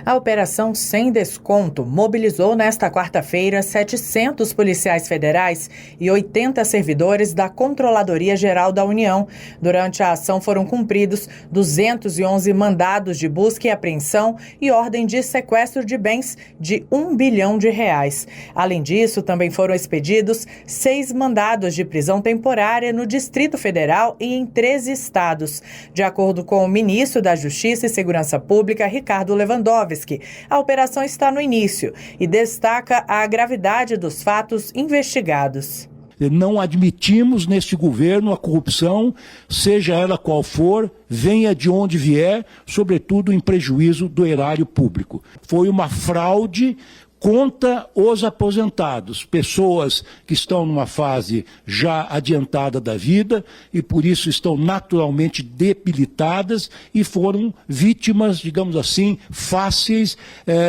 A Operação Sem Desconto mobilizou nesta quarta-feira 700 policiais federais e 80 servidores da Controladoria Geral da União. Durante a ação foram cumpridos 211 mandados de busca e apreensão e ordem de sequestro de bens de R$1 bilhão. Além disso, também foram expedidos 6 mandados de prisão temporária no Distrito Federal e em 13 estados. De acordo com o ministro da Justiça e Segurança Pública, Ricardo Lewandowski, a operação está no início e destaca a gravidade dos fatos investigados. Não admitimos neste governo a corrupção, seja ela qual for, venha de onde vier, sobretudo em prejuízo do erário público. Foi uma fraude contra os aposentados, pessoas que estão numa fase já adiantada da vida e por isso estão naturalmente debilitadas e foram vítimas, digamos assim, fáceis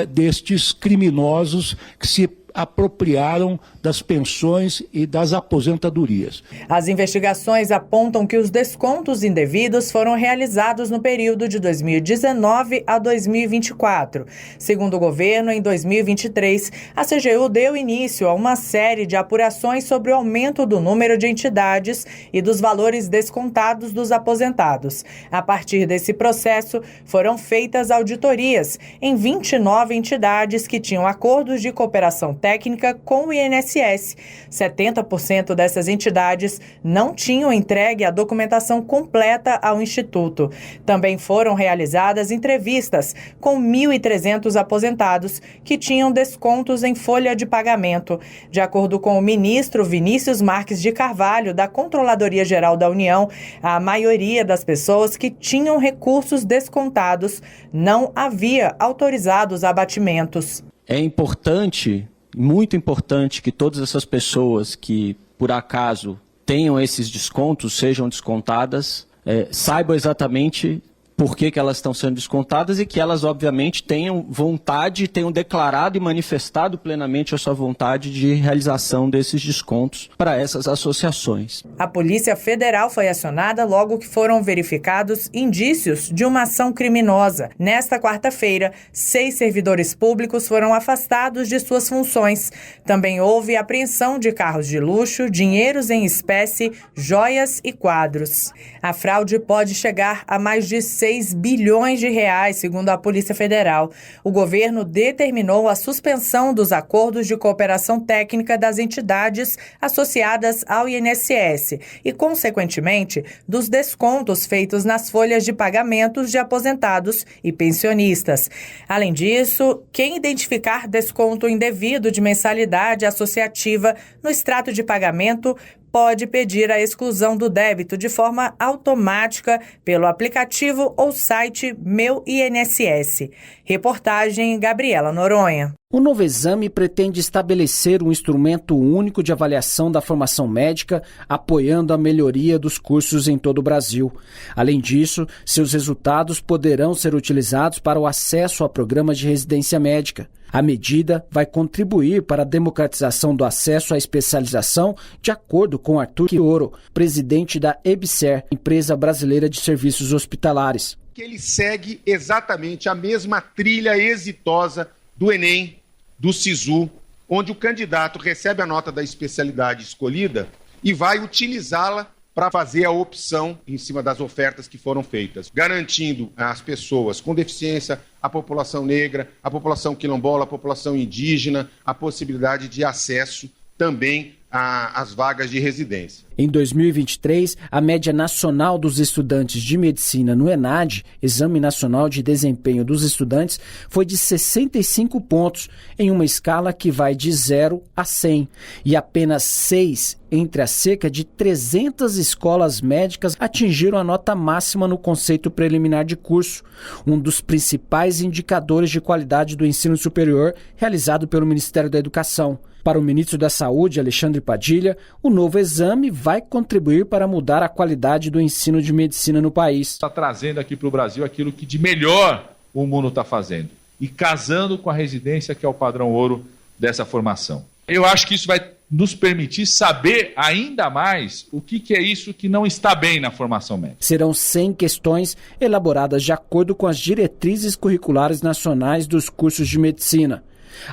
destes criminosos que se apropriaram das pensões e das aposentadorias. As investigações apontam que os descontos indevidos foram realizados no período de 2019 a 2024. Segundo o governo, em 2023, a CGU deu início a uma série de apurações sobre o aumento do número de entidades e dos valores descontados dos aposentados. A partir desse processo, foram feitas auditorias em 29 entidades que tinham acordos de cooperação técnica com o INSS. 70% dessas entidades não tinham entregue a documentação completa ao Instituto. Também foram realizadas entrevistas com 1.300 aposentados que tinham descontos em folha de pagamento. De acordo com o ministro Vinícius Marques de Carvalho, da Controladoria Geral da União, a maioria das pessoas que tinham recursos descontados não havia autorizado os abatimentos. É importante, muito importante, que todas essas pessoas que, por acaso, tenham esses descontos, sejam descontadas, saibam exatamente por que elas estão sendo descontadas e que elas, obviamente, tenham vontade, tenham declarado e manifestado plenamente a sua vontade de realização desses descontos para essas associações. A Polícia Federal foi acionada logo que foram verificados indícios de uma ação criminosa. Nesta quarta-feira, 6 servidores públicos foram afastados de suas funções. Também houve apreensão de carros de luxo, dinheiros em espécie, joias e quadros. A fraude pode chegar a mais de 6 bilhões de reais, segundo a Polícia Federal. O governo determinou a suspensão dos acordos de cooperação técnica das entidades associadas ao INSS e, consequentemente, dos descontos feitos nas folhas de pagamentos de aposentados e pensionistas. Além disso, quem identificar desconto indevido de mensalidade associativa no extrato de pagamento pode pedir a exclusão do débito de forma automática pelo aplicativo ou site Meu INSS. Reportagem Gabriela Noronha. O novo exame pretende estabelecer um instrumento único de avaliação da formação médica, apoiando a melhoria dos cursos em todo o Brasil. Além disso, seus resultados poderão ser utilizados para o acesso a programas de residência médica. A medida vai contribuir para a democratização do acesso à especialização, de acordo com Arthur Quioro, presidente da EBSER, Empresa Brasileira de Serviços Hospitalares. Ele segue exatamente a mesma trilha exitosa do Enem, do SISU, onde o candidato recebe a nota da especialidade escolhida e vai utilizá-la para fazer a opção em cima das ofertas que foram feitas, garantindo às pessoas com deficiência, a população negra, a população quilombola, a população indígena, a possibilidade de acesso também às vagas de residência. Em 2023, a média nacional dos estudantes de medicina no ENAD, Exame Nacional de Desempenho dos Estudantes, foi de 65 pontos, em uma escala que vai de 0 a 100, e apenas 6 entre as cerca de 300 escolas médicas atingiram a nota máxima no conceito preliminar de curso, um dos principais indicadores de qualidade do ensino superior realizado pelo Ministério da Educação. Para o ministro da Saúde, Alexandre Padilha, o novo exame vai contribuir para mudar a qualidade do ensino de medicina no país. Está trazendo aqui para o Brasil aquilo que de melhor o mundo está fazendo e casando com a residência, que é o padrão ouro dessa formação. Eu acho que isso vai nos permitir saber ainda mais o que é isso que não está bem na formação médica. Serão 100 questões elaboradas de acordo com as diretrizes curriculares nacionais dos cursos de medicina.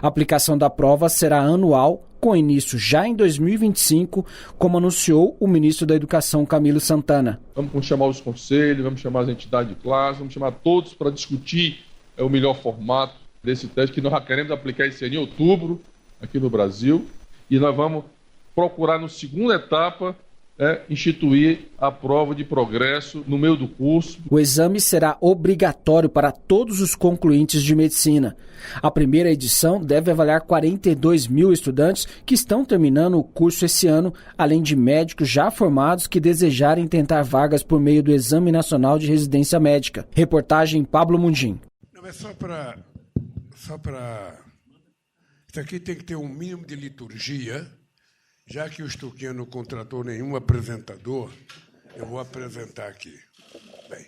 A aplicação da prova será anual, com início já em 2025, como anunciou o ministro da Educação, Camilo Santana. Vamos chamar os conselhos, vamos chamar as entidades de classe, vamos chamar todos para discutir o melhor formato desse teste, que nós já queremos aplicar esse ano em outubro, aqui no Brasil. E nós vamos procurar, na segunda etapa, instituir a prova de progresso no meio do curso. O exame será obrigatório para todos os concluintes de medicina. A primeira edição deve avaliar 42 mil estudantes que estão terminando o curso esse ano, além de médicos já formados que desejarem tentar vagas por meio do Exame Nacional de Residência Médica. Reportagem Pablo Mundim. Não, é só para... Isso aqui tem que ter um mínimo de liturgia. Já que o Stuquinha não contratou nenhum apresentador, eu vou apresentar aqui. Bem,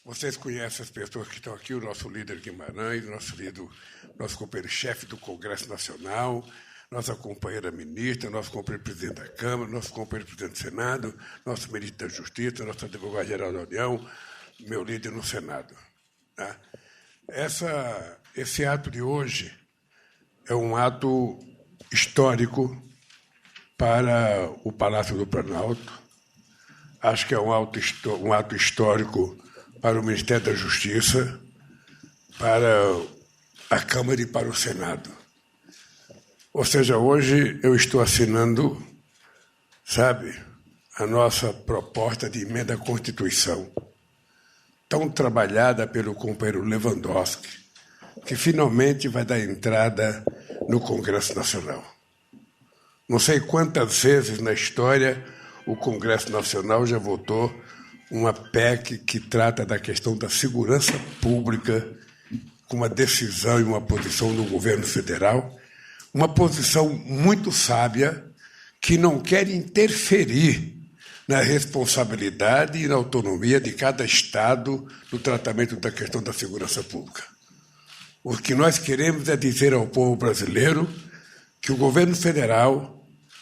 vocês conhecem as pessoas que estão aqui, o nosso líder Guimarães, nosso companheiro-chefe do Congresso Nacional, nossa companheira ministra, nosso companheiro presidente da Câmara, nosso companheiro presidente do Senado, nosso ministro da Justiça, nosso advogado-geral da União, meu líder no Senado. Tá? Esse ato de hoje é um ato histórico para o Palácio do Planalto. Acho que é um ato histórico para o Ministério da Justiça, para a Câmara e para o Senado. Ou seja, hoje eu estou assinando, a nossa proposta de emenda à Constituição, tão trabalhada pelo companheiro Lewandowski, que finalmente vai dar entrada no Congresso Nacional. Não sei quantas vezes na história o Congresso Nacional já votou uma PEC que trata da questão da segurança pública, com uma decisão e uma posição do governo federal, uma posição muito sábia, que não quer interferir na responsabilidade e na autonomia de cada Estado no tratamento da questão da segurança pública. O que nós queremos é dizer ao povo brasileiro que o governo federal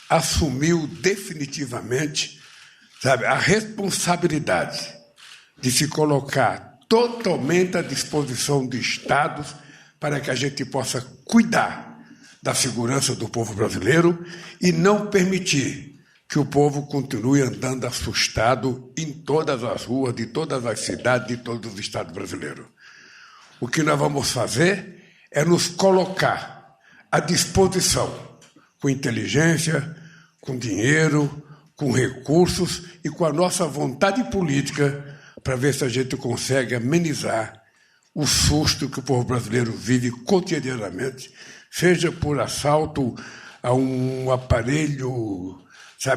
assumiu definitivamente, a responsabilidade de se colocar totalmente à disposição de Estados para que a gente possa cuidar da segurança do povo brasileiro e não permitir que o povo continue andando assustado em todas as ruas, de todas as cidades, de todos os estados brasileiros. O que nós vamos fazer é nos colocar à disposição, com inteligência, com dinheiro, com recursos e com a nossa vontade política para ver se a gente consegue amenizar o susto que o povo brasileiro vive cotidianamente, seja por assalto a um aparelho,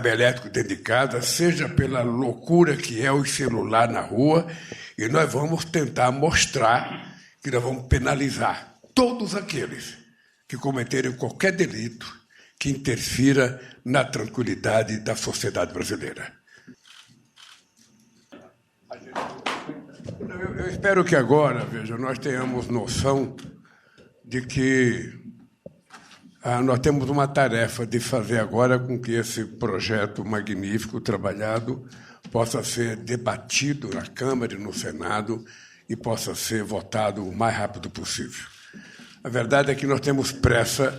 elétrico dentro de casa, seja pela loucura que é o celular na rua, e nós vamos tentar mostrar que nós vamos penalizar todos aqueles que cometerem qualquer delito que interfira na tranquilidade da sociedade brasileira. Eu espero que agora, nós tenhamos noção de que nós temos uma tarefa de fazer agora com que esse projeto magnífico, trabalhado, possa ser debatido na Câmara e no Senado e possa ser votado o mais rápido possível. A verdade é que nós temos pressa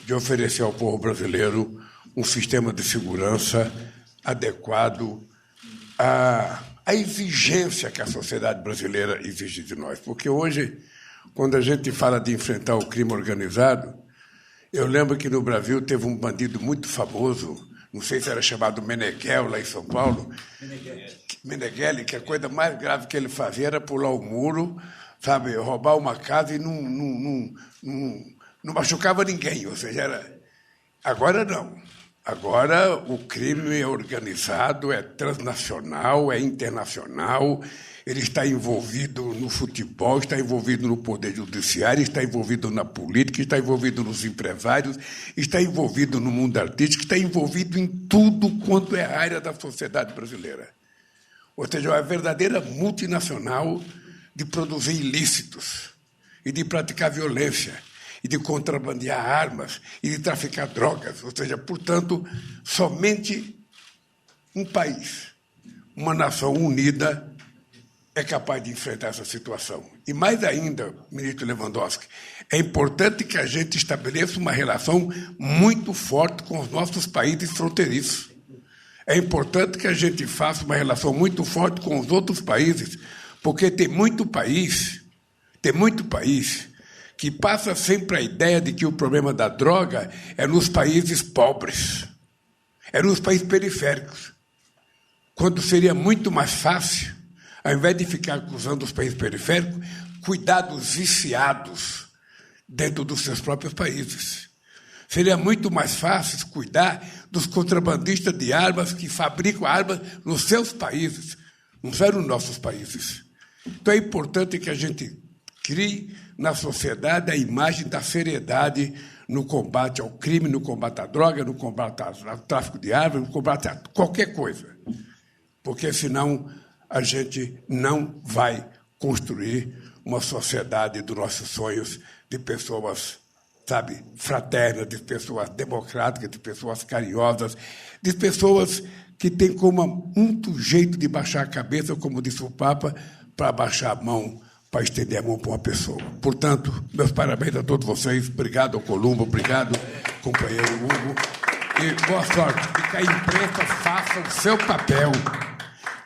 de oferecer ao povo brasileiro um sistema de segurança adequado à exigência que a sociedade brasileira exige de nós. Porque hoje, quando a gente fala de enfrentar o crime organizado, eu lembro que no Brasil teve um bandido muito famoso, não sei se era chamado Meneghel, lá em São Paulo, Meneghelli, que a coisa mais grave que ele fazia era pular o muro, roubar uma casa e não machucava ninguém, ou seja, agora não. Agora o crime é organizado, é transnacional, é internacional, ele está envolvido no futebol, está envolvido no poder judiciário, está envolvido na política, está envolvido nos empresários, está envolvido no mundo artístico, está envolvido em tudo quanto é a área da sociedade brasileira. Ou seja, é uma verdadeira multinacional de produzir ilícitos e de praticar violência e de contrabandear armas e de traficar drogas. Ou seja, portanto, somente um país, uma nação unida, é capaz de enfrentar essa situação. E mais ainda, ministro Lewandowski, é importante que a gente estabeleça uma relação muito forte com os nossos países fronteiriços. É importante que a gente faça uma relação muito forte com os outros países, porque tem muito país que passa sempre a ideia de que o problema da droga é nos países pobres, é nos países periféricos, quando seria muito mais fácil, ao invés de ficar acusando os países periféricos, cuidar dos viciados dentro dos seus próprios países. Seria muito mais fácil cuidar dos contrabandistas de armas que fabricam armas nos seus países, não são nos nossos países. Então é importante que a gente crie na sociedade a imagem da seriedade no combate ao crime, no combate à droga, no combate ao tráfico de armas, no combate a qualquer coisa. Porque, senão, a gente não vai construir uma sociedade dos nossos sonhos de pessoas, sabe, fraternas, de pessoas democráticas, de pessoas carinhosas, de pessoas que têm como muito jeito de baixar a cabeça, como disse o Papa, para baixar a mão, para estender a mão para uma pessoa. Portanto, meus parabéns a todos vocês. Obrigado ao Columbo, obrigado, companheiro Hugo. E boa sorte. E que a imprensa faça o seu papel.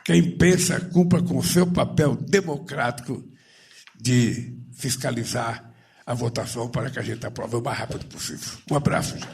Que a imprensa cumpra com o seu papel democrático de fiscalizar a votação para que a gente aprove o mais rápido possível. Um abraço, gente.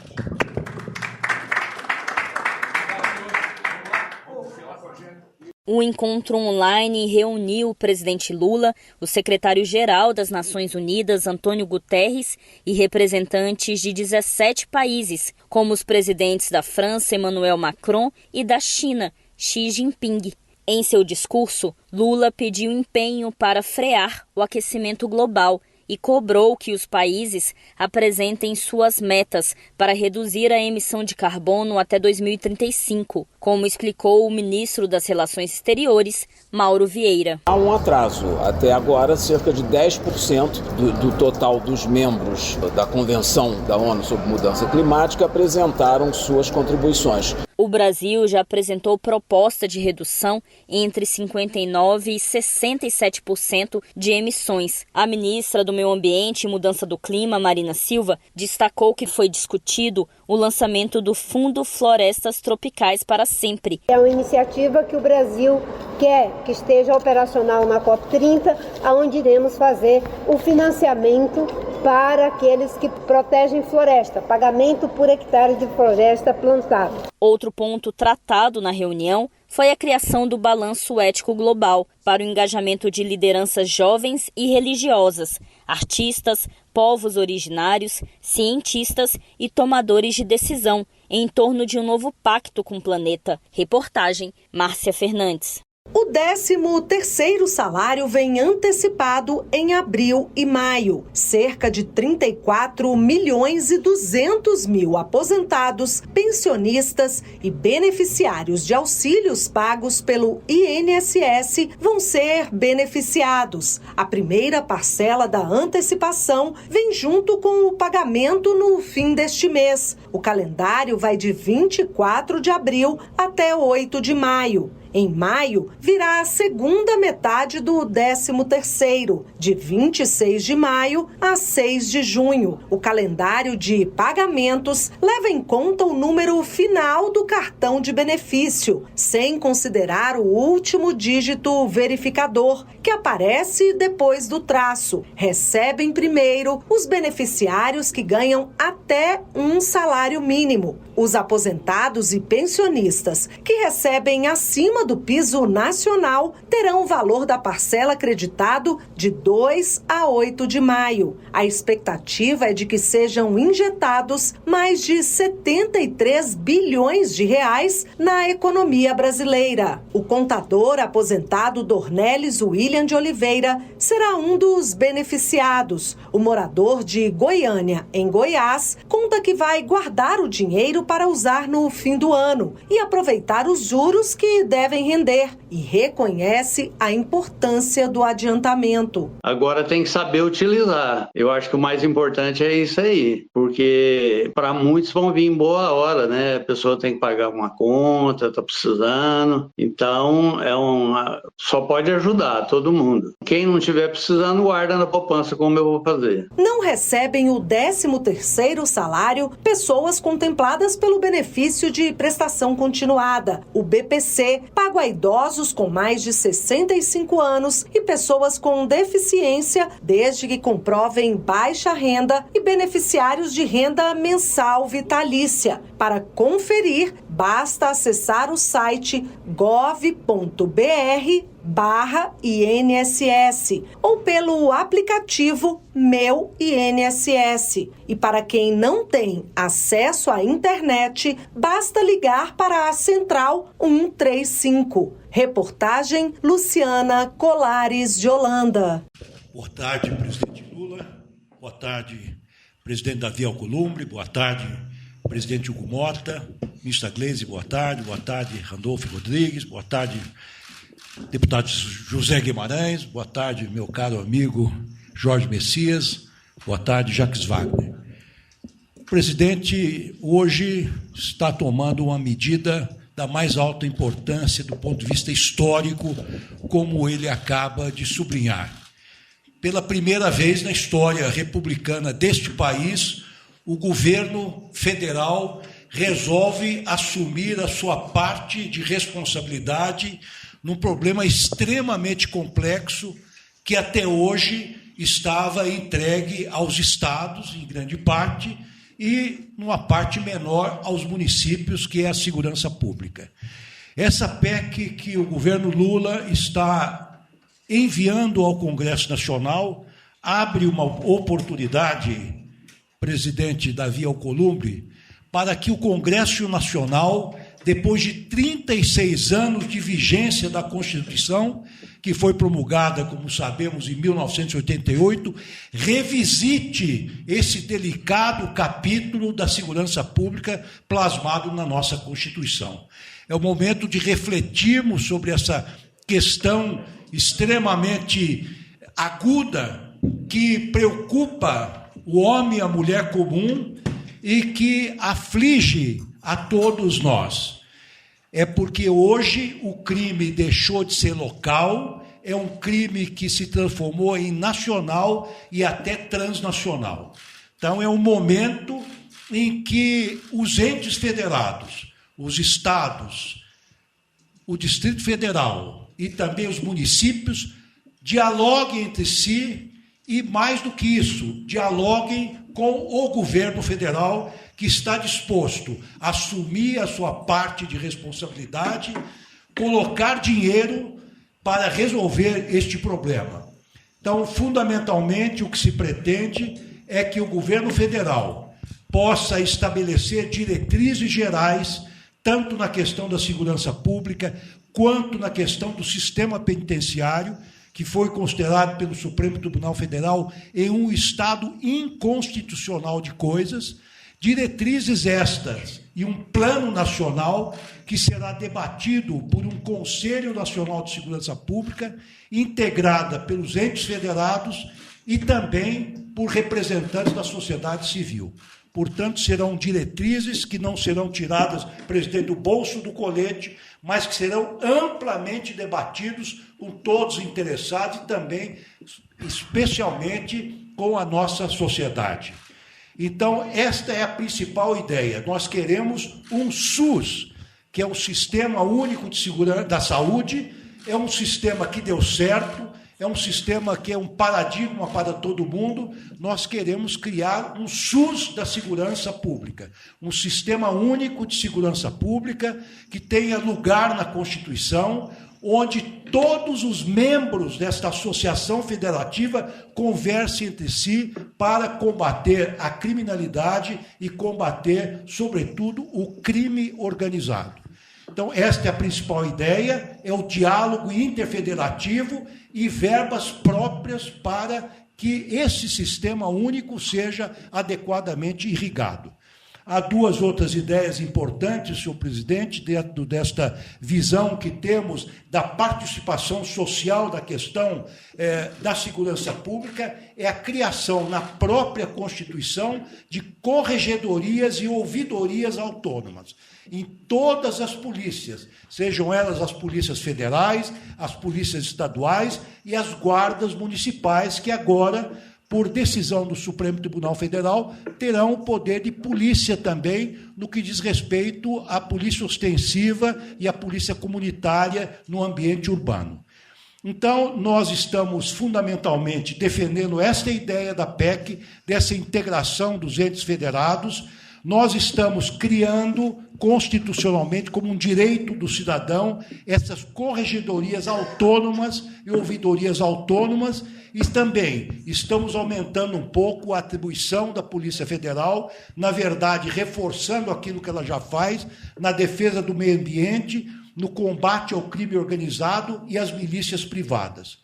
O encontro online reuniu o presidente Lula, o secretário-geral das Nações Unidas, Antônio Guterres, e representantes de 17 países, como os presidentes da França, Emmanuel Macron, e da China, Xi Jinping. Em seu discurso, Lula pediu empenho para frear o aquecimento global e cobrou que os países apresentem suas metas para reduzir a emissão de carbono até 2035, como explicou o ministro das Relações Exteriores, Mauro Vieira. Há um atraso. Até agora, cerca de 10% do total dos membros da Convenção da ONU sobre Mudança Climática apresentaram suas contribuições. O Brasil já apresentou proposta de redução entre 59% e 67% de emissões. A ministra do Meio Ambiente e Mudança do Clima, Marina Silva, destacou que foi discutido o lançamento do Fundo Florestas Tropicais para Sempre. É uma iniciativa que o Brasil quer que esteja operacional na COP30, onde iremos fazer o financiamento para aqueles que protegem floresta, pagamento por hectare de floresta plantada. Outro ponto tratado na reunião foi a criação do Balanço Ético Global para o engajamento de lideranças jovens e religiosas, artistas, povos originários, cientistas e tomadores de decisão em torno de um novo pacto com o planeta. Reportagem, Márcia Fernandes. O 13º salário vem antecipado em abril e maio. Cerca de 34.200.000 aposentados, pensionistas e beneficiários de auxílios pagos pelo INSS vão ser beneficiados. A primeira parcela da antecipação vem junto com o pagamento no fim deste mês. O calendário vai de 24 de abril até 8 de maio. Em maio, virá a segunda metade do 13º, de 26 de maio a 6 de junho. O calendário de pagamentos leva em conta o número final do cartão de benefício, sem considerar o último dígito verificador, que aparece depois do traço. Recebem primeiro os beneficiários que ganham até um salário mínimo. Os aposentados e pensionistas que recebem acima do piso nacional terão o valor da parcela acreditado de 2 a 8 de maio. A expectativa é de que sejam injetados mais de 73 bilhões de reais na economia brasileira. O contador aposentado Dornelles William de Oliveira será um dos beneficiados. O morador de Goiânia, em Goiás, conta que vai guardar o dinheiro para usar no fim do ano e aproveitar os juros que devem devem render e reconhece a importância do adiantamento. Agora tem que saber utilizar. Eu acho que o mais importante é isso aí, porque para muitos vão vir em boa hora, né? A pessoa tem que pagar uma conta, está precisando, então só pode ajudar todo mundo. Quem não estiver precisando, guarda na poupança, como eu vou fazer. Não recebem o 13º salário pessoas contempladas pelo benefício de prestação continuada, o BPC, pago a idosos com mais de 65 anos e pessoas com deficiência, desde que comprovem baixa renda, e beneficiários de renda mensal vitalícia. Para conferir, basta acessar o site gov.br/INSS ou pelo aplicativo Meu INSS. E para quem não tem acesso à internet, basta ligar para a Central 135. Reportagem Luciana Colares de Holanda. Boa tarde, presidente Lula. Boa tarde, presidente Davi Alcolumbre. Boa tarde, presidente Hugo Mota. Ministra Gleisi, boa tarde. Boa tarde, Randolfo Rodrigues. Boa tarde, deputado José Guimarães. Boa tarde, meu caro amigo Jorge Messias. Boa tarde, Jacques Wagner. O presidente hoje está tomando uma medida da mais alta importância do ponto de vista histórico, como ele acaba de sublinhar. Pela primeira vez na história republicana deste país, o governo federal resolve assumir a sua parte de responsabilidade num problema extremamente complexo que até hoje estava entregue aos estados, em grande parte, e numa parte menor aos municípios, que é a segurança pública. Essa PEC que o governo Lula está enviando ao Congresso Nacional abre uma oportunidade, presidente Davi Alcolumbre, para que o Congresso Nacional, depois de 36 anos de vigência da Constituição, que foi promulgada, como sabemos, em 1988, revisite esse delicado capítulo da segurança pública plasmado na nossa Constituição. É o momento de refletirmos sobre essa questão extremamente aguda que preocupa o homem e a mulher comum e que aflige a todos nós. É porque hoje o crime deixou de ser local, é um crime que se transformou em nacional e até transnacional. Então é um momento em que os entes federados, os estados, o Distrito Federal e também os municípios dialoguem entre si e, mais do que isso, dialoguem com o governo federal, que está disposto a assumir a sua parte de responsabilidade, colocar dinheiro para resolver este problema. Então, fundamentalmente, o que se pretende é que o governo federal possa estabelecer diretrizes gerais, tanto na questão da segurança pública, quanto na questão do sistema penitenciário, que foi considerado pelo Supremo Tribunal Federal em um estado inconstitucional de coisas, diretrizes estas e um plano nacional que será debatido por um Conselho Nacional de Segurança Pública, integrada pelos entes federados e também por representantes da sociedade civil. Portanto, serão diretrizes que não serão tiradas, presidente, do bolso do colete, mas que serão amplamente debatidos com todos os interessados e também, especialmente, com a nossa sociedade. Então, esta é a principal ideia. Nós queremos um SUS, que é o Sistema Único de Segurança da Saúde, é um sistema que deu certo, é um sistema que é um paradigma para todo mundo. Nós queremos criar um SUS da segurança pública, um Sistema Único de Segurança Pública que tenha lugar na Constituição, onde todos os membros desta associação federativa conversem entre si para combater a criminalidade e combater, sobretudo, o crime organizado. Então, esta é a principal ideia, é o diálogo interfederativo e verbas próprias para que esse sistema único seja adequadamente irrigado. Há duas outras ideias importantes, senhor presidente, dentro desta visão que temos da participação social da questão da segurança pública, é a criação na própria Constituição de corregedorias e ouvidorias autônomas em todas as polícias, sejam elas as polícias federais, as polícias estaduais e as guardas municipais, que agora, por decisão do Supremo Tribunal Federal, terão o poder de polícia também no que diz respeito à polícia ostensiva e à polícia comunitária no ambiente urbano. Então, nós estamos fundamentalmente defendendo esta ideia da PEC, dessa integração dos entes federados. Nós estamos criando constitucionalmente, como um direito do cidadão, essas corregedorias autônomas e ouvidorias autônomas, e também estamos aumentando um pouco a atribuição da Polícia Federal, na verdade, reforçando aquilo que ela já faz na defesa do meio ambiente, no combate ao crime organizado e às milícias privadas.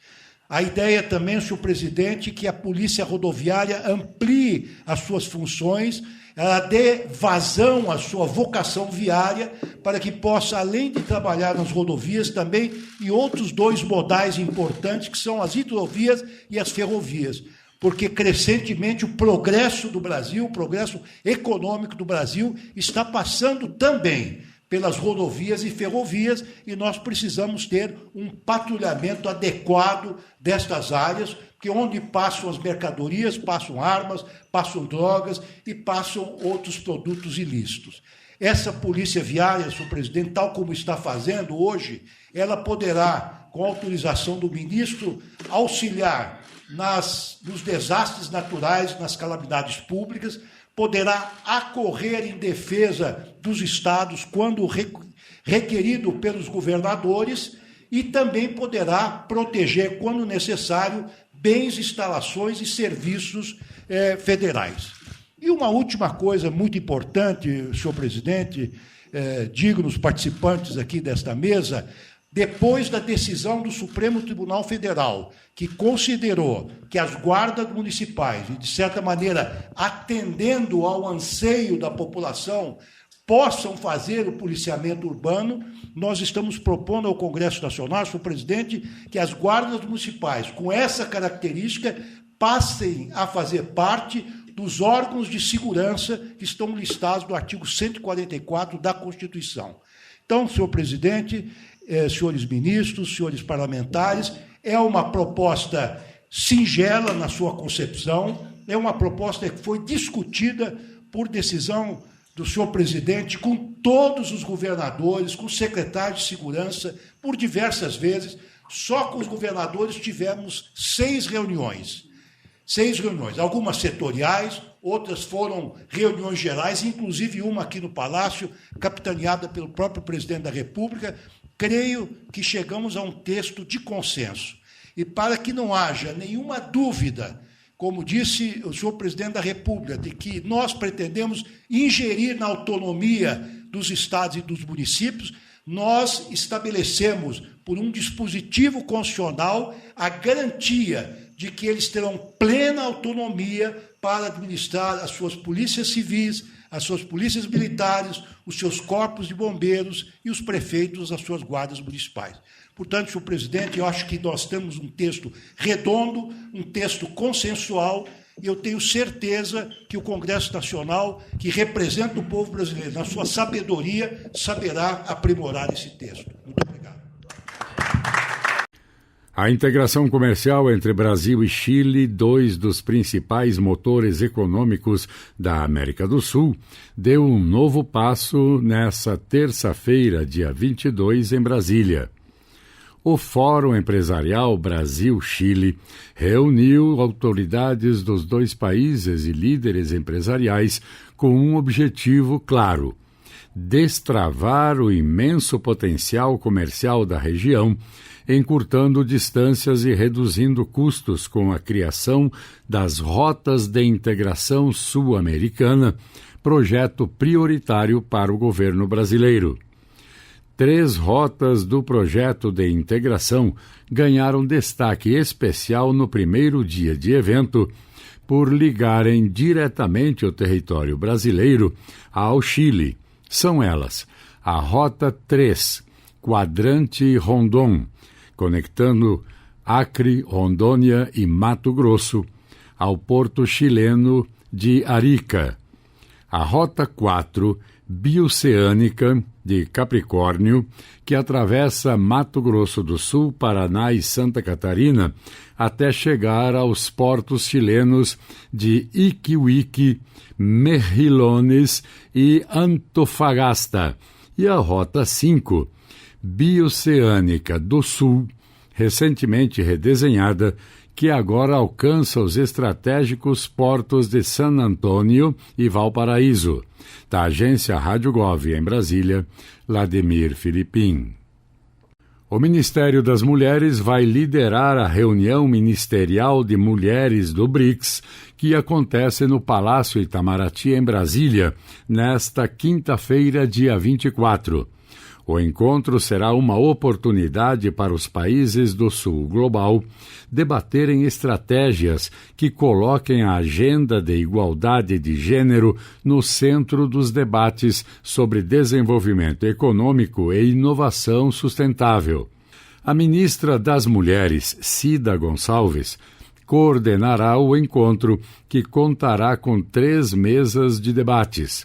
A ideia também, senhor presidente, que a Polícia Rodoviária amplie as suas funções, ela dê vazão à sua vocação viária, para que possa, além de trabalhar nas rodovias, também em outros dois modais importantes, que são as hidrovias e as ferrovias. Porque, crescentemente, o progresso do Brasil, o progresso econômico do Brasil, está passando também pelas rodovias e ferrovias, e nós precisamos ter um patrulhamento adequado destas áreas, porque onde passam as mercadorias, passam armas, passam drogas e passam outros produtos ilícitos. Essa polícia viária, senhor presidente, tal como está fazendo hoje, ela poderá, com autorização do ministro, auxiliar nos desastres naturais, nas calamidades públicas, poderá acorrer em defesa dos estados quando requerido pelos governadores e também poderá proteger, quando necessário, bens, instalações e serviços federais. E uma última coisa muito importante, senhor presidente, dignos participantes aqui desta mesa, depois da decisão do Supremo Tribunal Federal, que considerou que as guardas municipais, e de certa maneira atendendo ao anseio da população, possam fazer o policiamento urbano, nós estamos propondo ao Congresso Nacional, senhor presidente, que as guardas municipais, com essa característica, passem a fazer parte dos órgãos de segurança que estão listados no artigo 144 da Constituição. Então, senhor presidente, senhores ministros, senhores parlamentares, é uma proposta singela na sua concepção, é uma proposta que foi discutida por decisão do senhor presidente com todos os governadores, com o secretário de segurança, por diversas vezes. Só com os governadores tivemos 6 reuniões. 6 reuniões, algumas setoriais, outras foram reuniões gerais, inclusive uma aqui no Palácio, capitaneada pelo próprio presidente da República. Creio que chegamos a um texto de consenso. E para que não haja nenhuma dúvida, como disse o senhor presidente da República, de que nós pretendemos ingerir na autonomia dos estados e dos municípios, nós estabelecemos, por um dispositivo constitucional, a garantia de que eles terão plena autonomia para administrar as suas polícias civis, as suas polícias militares, os seus corpos de bombeiros e os prefeitos, as suas guardas municipais. Portanto, senhor presidente, eu acho que nós temos um texto redondo, um texto consensual, e eu tenho certeza que o Congresso Nacional, que representa o povo brasileiro, na sua sabedoria, saberá aprimorar esse texto. Muito obrigado. A integração comercial entre Brasil e Chile, 2 dos principais motores econômicos da América do Sul, deu um novo passo nessa terça-feira, dia 22, em Brasília. O Fórum Empresarial Brasil-Chile reuniu autoridades dos 2 países e líderes empresariais com um objetivo claro: destravar o imenso potencial comercial da região, encurtando distâncias e reduzindo custos com a criação das Rotas de Integração Sul-Americana, projeto prioritário para o governo brasileiro. 3 rotas do projeto de integração ganharam destaque especial no primeiro dia de evento, por ligarem diretamente o território brasileiro ao Chile. São elas: a Rota 3, Quadrante Rondon, conectando Acre, Rondônia e Mato Grosso, ao porto chileno de Arica. A Rota 4, Bioceânica, de Capricórnio, que atravessa Mato Grosso do Sul, Paraná e Santa Catarina, até chegar aos portos chilenos de Iquique, Mejillones e Antofagasta. E a Rota 5, Bioceânica do Sul, recentemente redesenhada, que agora alcança os estratégicos portos de San Antônio e Valparaíso. Da agência Rádio Gov em Brasília, Vladimir Filipim. O Ministério das Mulheres vai liderar a reunião ministerial de mulheres do BRICS, que acontece no Palácio Itamaraty, em Brasília, nesta quinta-feira, dia 24. O encontro será uma oportunidade para os países do Sul Global debaterem estratégias que coloquem a agenda de igualdade de gênero no centro dos debates sobre desenvolvimento econômico e inovação sustentável. A ministra das Mulheres, Cida Gonçalves, coordenará o encontro, que contará com 3 mesas de debates: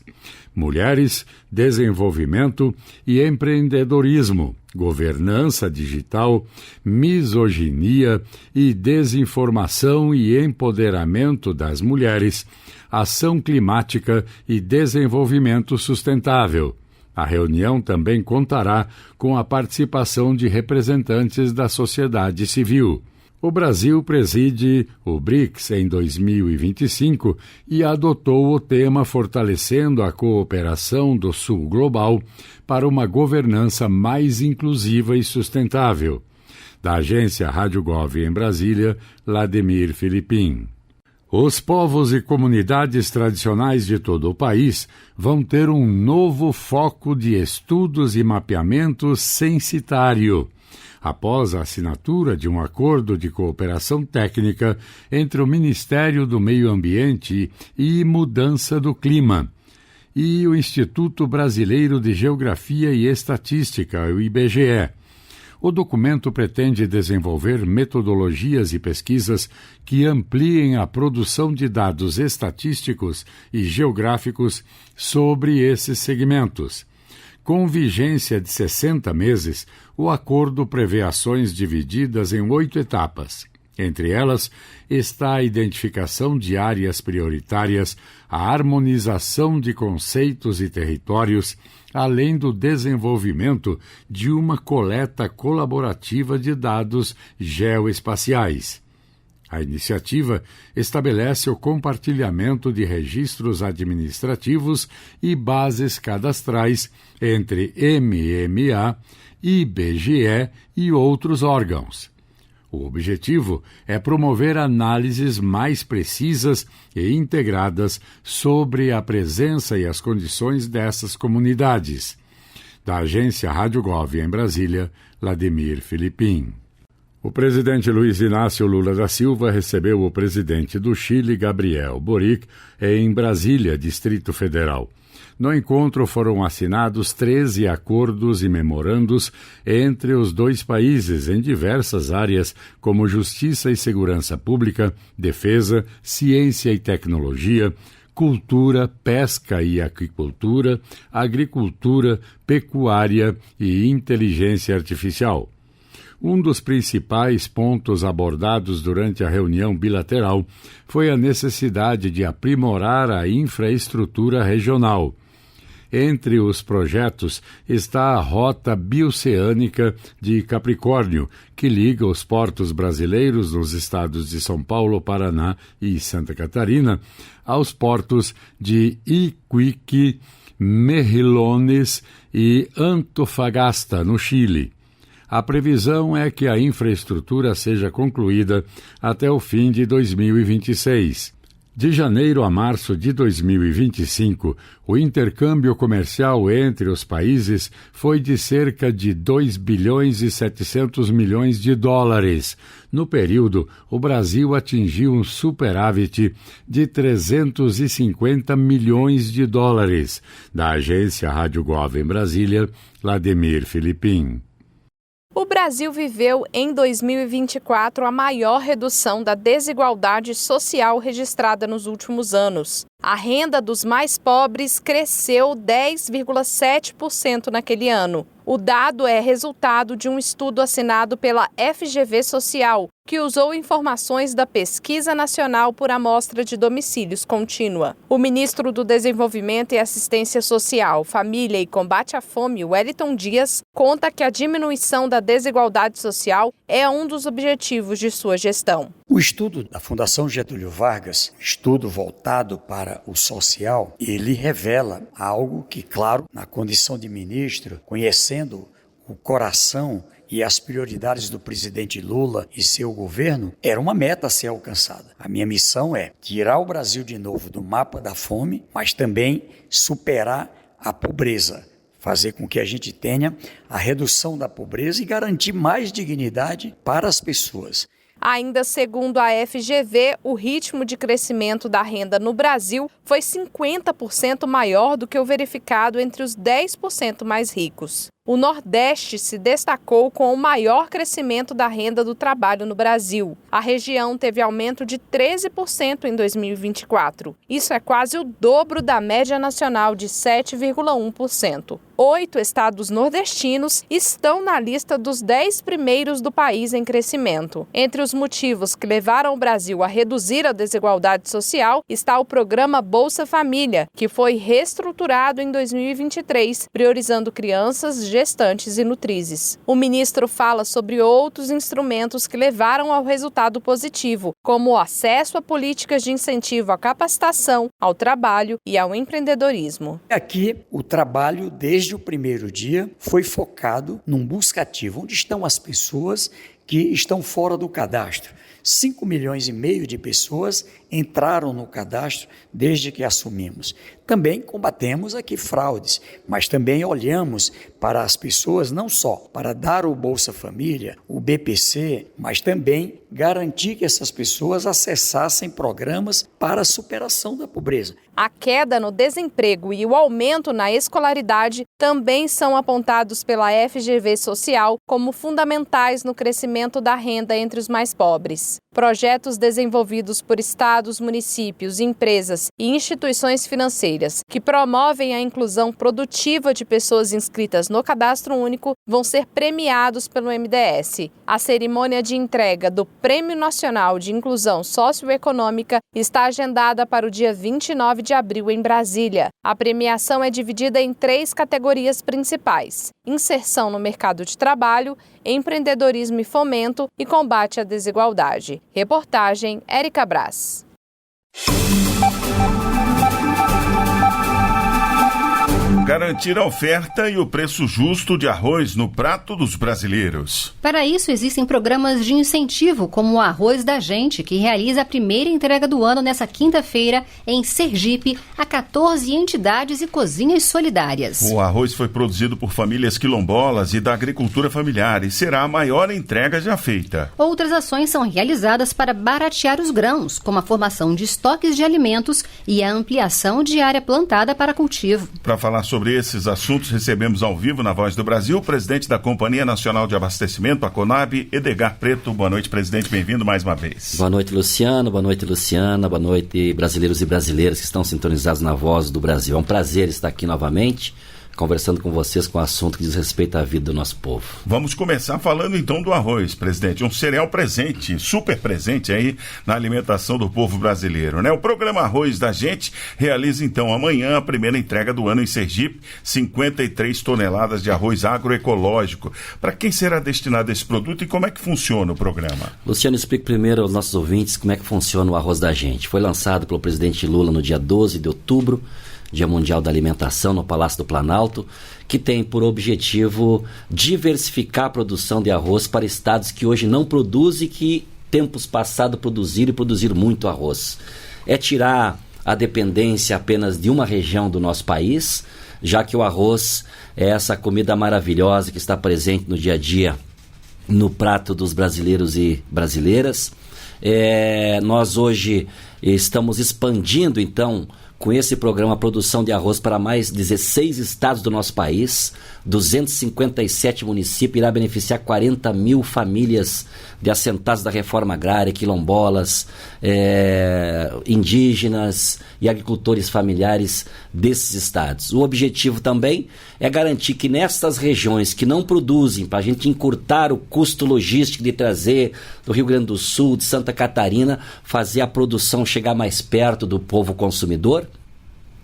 mulheres, desenvolvimento e empreendedorismo, governança digital, misoginia e desinformação e empoderamento das mulheres, ação climática e desenvolvimento sustentável. A reunião também contará com a participação de representantes da sociedade civil. O Brasil preside o BRICS em 2025 e adotou o tema fortalecendo a cooperação do Sul Global para uma governança mais inclusiva e sustentável. Da agência Rádio Gov em Brasília, Vladimir Filipim. Os povos e comunidades tradicionais de todo o país vão ter um novo foco de estudos e mapeamento censitário, após a assinatura de um acordo de cooperação técnica entre o Ministério do Meio Ambiente e Mudança do Clima e o Instituto Brasileiro de Geografia e Estatística, o IBGE. O documento pretende desenvolver metodologias e pesquisas que ampliem a produção de dados estatísticos e geográficos sobre esses segmentos. Com vigência de 60 meses, o acordo prevê ações divididas em 8 etapas. Entre elas está a identificação de áreas prioritárias, a harmonização de conceitos e territórios, além do desenvolvimento de uma coleta colaborativa de dados geoespaciais. A iniciativa estabelece o compartilhamento de registros administrativos e bases cadastrais entre MMA, IBGE e outros órgãos. O objetivo é promover análises mais precisas e integradas sobre a presença e as condições dessas comunidades. Da agência Rádio Gov em Brasília, Vladimir Filipim. O presidente Luiz Inácio Lula da Silva recebeu o presidente do Chile, Gabriel Boric, em Brasília, Distrito Federal. No encontro foram assinados 13 acordos e memorandos entre os dois países em diversas áreas, como justiça e segurança pública, defesa, ciência e tecnologia, cultura, pesca e aquicultura, agricultura, pecuária e inteligência artificial. Um dos principais pontos abordados durante a reunião bilateral foi a necessidade de aprimorar a infraestrutura regional. Entre os projetos está a Rota Bioceânica de Capricórnio, que liga os portos brasileiros nos estados de São Paulo, Paraná e Santa Catarina aos portos de Iquique, Mejillones e Antofagasta, no Chile. A previsão é que a infraestrutura seja concluída até o fim de 2026. De janeiro a março de 2025, o intercâmbio comercial entre os países foi de cerca de 2 bilhões e 700 milhões de dólares. No período, o Brasil atingiu um superávit de 350 milhões de dólares. Da agência Rádio Gov em Brasília, Vladimir Filipim. O Brasil viveu em 2024 a maior redução da desigualdade social registrada nos últimos anos. A renda dos mais pobres cresceu 10,7% naquele ano. O dado é resultado de um estudo assinado pela FGV Social, que usou informações da Pesquisa Nacional por Amostra de Domicílios Contínua. O ministro do Desenvolvimento e Assistência Social, Família e Combate à Fome, Wellington Dias, conta que a diminuição da desigualdade social é um dos objetivos de sua gestão. O estudo da Fundação Getúlio Vargas, estudo voltado para o social, ele revela algo que, claro, na condição de ministro, conhecendo o coração e as prioridades do presidente Lula e seu governo, era uma meta a ser alcançada. A minha missão é tirar o Brasil de novo do mapa da fome, mas também superar a pobreza, fazer com que a gente tenha a redução da pobreza e garantir mais dignidade para as pessoas. Ainda segundo a FGV, o ritmo de crescimento da renda no Brasil foi 50% maior do que o verificado entre os 10% mais ricos. O Nordeste se destacou com o maior crescimento da renda do trabalho no Brasil. A região teve aumento de 13% em 2024. Isso é quase o dobro da média nacional de 7,1%. 8 estados nordestinos estão na lista dos 10 primeiros do país em crescimento. Entre os motivos que levaram o Brasil a reduzir a desigualdade social está o programa Bolsa Família, que foi reestruturado em 2023, priorizando crianças, gestantes e nutrizes. O ministro fala sobre outros instrumentos que levaram ao resultado positivo, como o acesso a políticas de incentivo à capacitação, ao trabalho e ao empreendedorismo. Aqui, o trabalho, desde o primeiro dia, foi focado num buscativo, onde estão as pessoas que estão fora do cadastro. 5,5 milhões de pessoas entraram no cadastro desde que assumimos. Também combatemos aqui fraudes, mas também olhamos para as pessoas não só para dar o Bolsa Família, o BPC, mas também garantir que essas pessoas acessassem programas para a superação da pobreza. A queda no desemprego e o aumento na escolaridade também são apontados pela FGV Social como fundamentais no crescimento da renda entre os mais pobres. Projetos desenvolvidos por estados, municípios, empresas e instituições financeiras que promovem a inclusão produtiva de pessoas inscritas no Cadastro Único vão ser premiados pelo MDS. A cerimônia de entrega do Prêmio Nacional de Inclusão Socioeconômica está agendada para o dia 29 de abril em Brasília. A premiação é dividida em 3 categorias principais: inserção no mercado de trabalho, empreendedorismo e fomento e combate à desigualdade. Reportagem Érica Brás. Garantir a oferta e o preço justo de arroz no prato dos brasileiros. Para isso, existem programas de incentivo, como o Arroz da Gente, que realiza a primeira entrega do ano nesta quinta-feira em Sergipe, a 14 entidades e cozinhas solidárias. O arroz foi produzido por famílias quilombolas e da agricultura familiar e será a maior entrega já feita. Outras ações são realizadas para baratear os grãos, como a formação de estoques de alimentos e a ampliação de área plantada para cultivo. Para falar sobre esses assuntos, recebemos ao vivo na Voz do Brasil o presidente da Companhia Nacional de Abastecimento, a CONAB, Edgar Preto. Boa noite, presidente, bem-vindo mais uma vez. Boa noite, Luciano, boa noite, Luciana, boa noite, brasileiros e brasileiras que estão sintonizados na Voz do Brasil. É um prazer estar aqui novamente, conversando com vocês com um assunto que diz respeito à vida do nosso povo. Vamos começar falando então do arroz, presidente, um cereal presente, super presente aí na alimentação do povo brasileiro, né? O programa Arroz da Gente realiza então amanhã a primeira entrega do ano em Sergipe, 53 toneladas de arroz agroecológico. Para quem será destinado esse produto e como é que funciona o programa? Luciano, explique primeiro aos nossos ouvintes como é que funciona o Arroz da Gente. Foi lançado pelo presidente Lula no dia 12 de outubro, Dia Mundial da Alimentação, no Palácio do Planalto, que tem por objetivo diversificar a produção de arroz para estados que hoje não produzem e que tempos passados produziram e produziram muito arroz. é tirar a dependência apenas de uma região do nosso país, já que o arroz é essa comida maravilhosa que está presente no dia a dia no prato dos brasileiros e brasileiras. Nós hoje estamos expandindo, então, com esse programa, a produção de arroz para mais 16 estados do nosso país, 257 municípios, irá beneficiar 40 mil famílias de assentados da reforma agrária, quilombolas, indígenas e agricultores familiares desses estados. O objetivo também é garantir que nessas regiões que não produzem, para a gente encurtar o custo logístico de trazer do Rio Grande do Sul, de Santa Catarina, fazer a produção chegar mais perto do povo consumidor,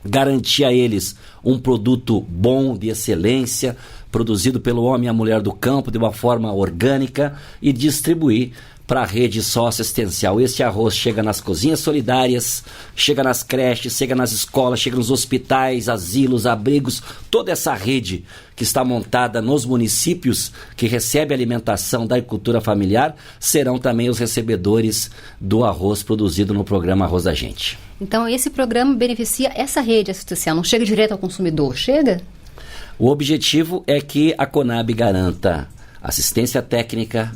garantir a eles um produto bom, de excelência, produzido pelo homem e a mulher do campo de uma forma orgânica e distribuir para a rede socioassistencial. Esse arroz chega nas cozinhas solidárias, chega nas creches, chega nas escolas, chega nos hospitais, asilos, abrigos, toda essa rede que está montada nos municípios que recebe alimentação da agricultura familiar serão também os recebedores do arroz produzido no programa Arroz da Gente. Então esse programa beneficia essa rede assistencial, não chega direto ao consumidor, chega? O objetivo é que a Conab garanta assistência técnica,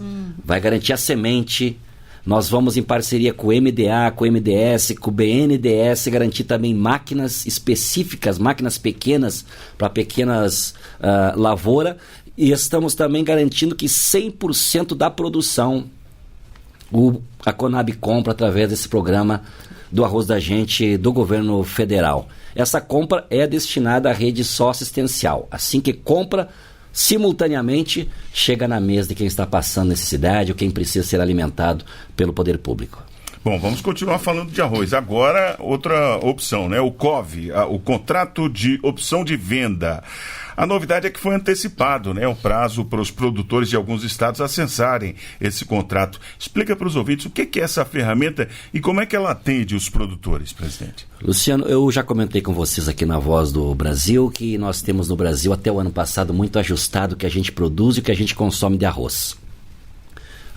vai garantir a semente. Nós vamos, em parceria com o MDA, com o MDS, com o BNDES, garantir também máquinas específicas, máquinas pequenas para pequenas lavouras. E estamos também garantindo que 100% da produção a Conab compra através desse programa do Arroz da Gente do governo federal. Essa compra é destinada à rede socioassistencial. Assim que compra, simultaneamente chega na mesa de quem está passando necessidade ou quem precisa ser alimentado pelo poder público. Bom, vamos continuar falando de arroz. Agora, outra opção, né? O COV, o Contrato de Opção de Venda. A novidade é que foi antecipado, né, o prazo para os produtores de alguns estados acessarem esse contrato. Explica para os ouvintes o que é essa ferramenta e como é que ela atende os produtores, presidente. Luciano, eu já comentei com vocês aqui na Voz do Brasil que nós temos no Brasil até o ano passado muito ajustado o que a gente produz e o que a gente consome de arroz.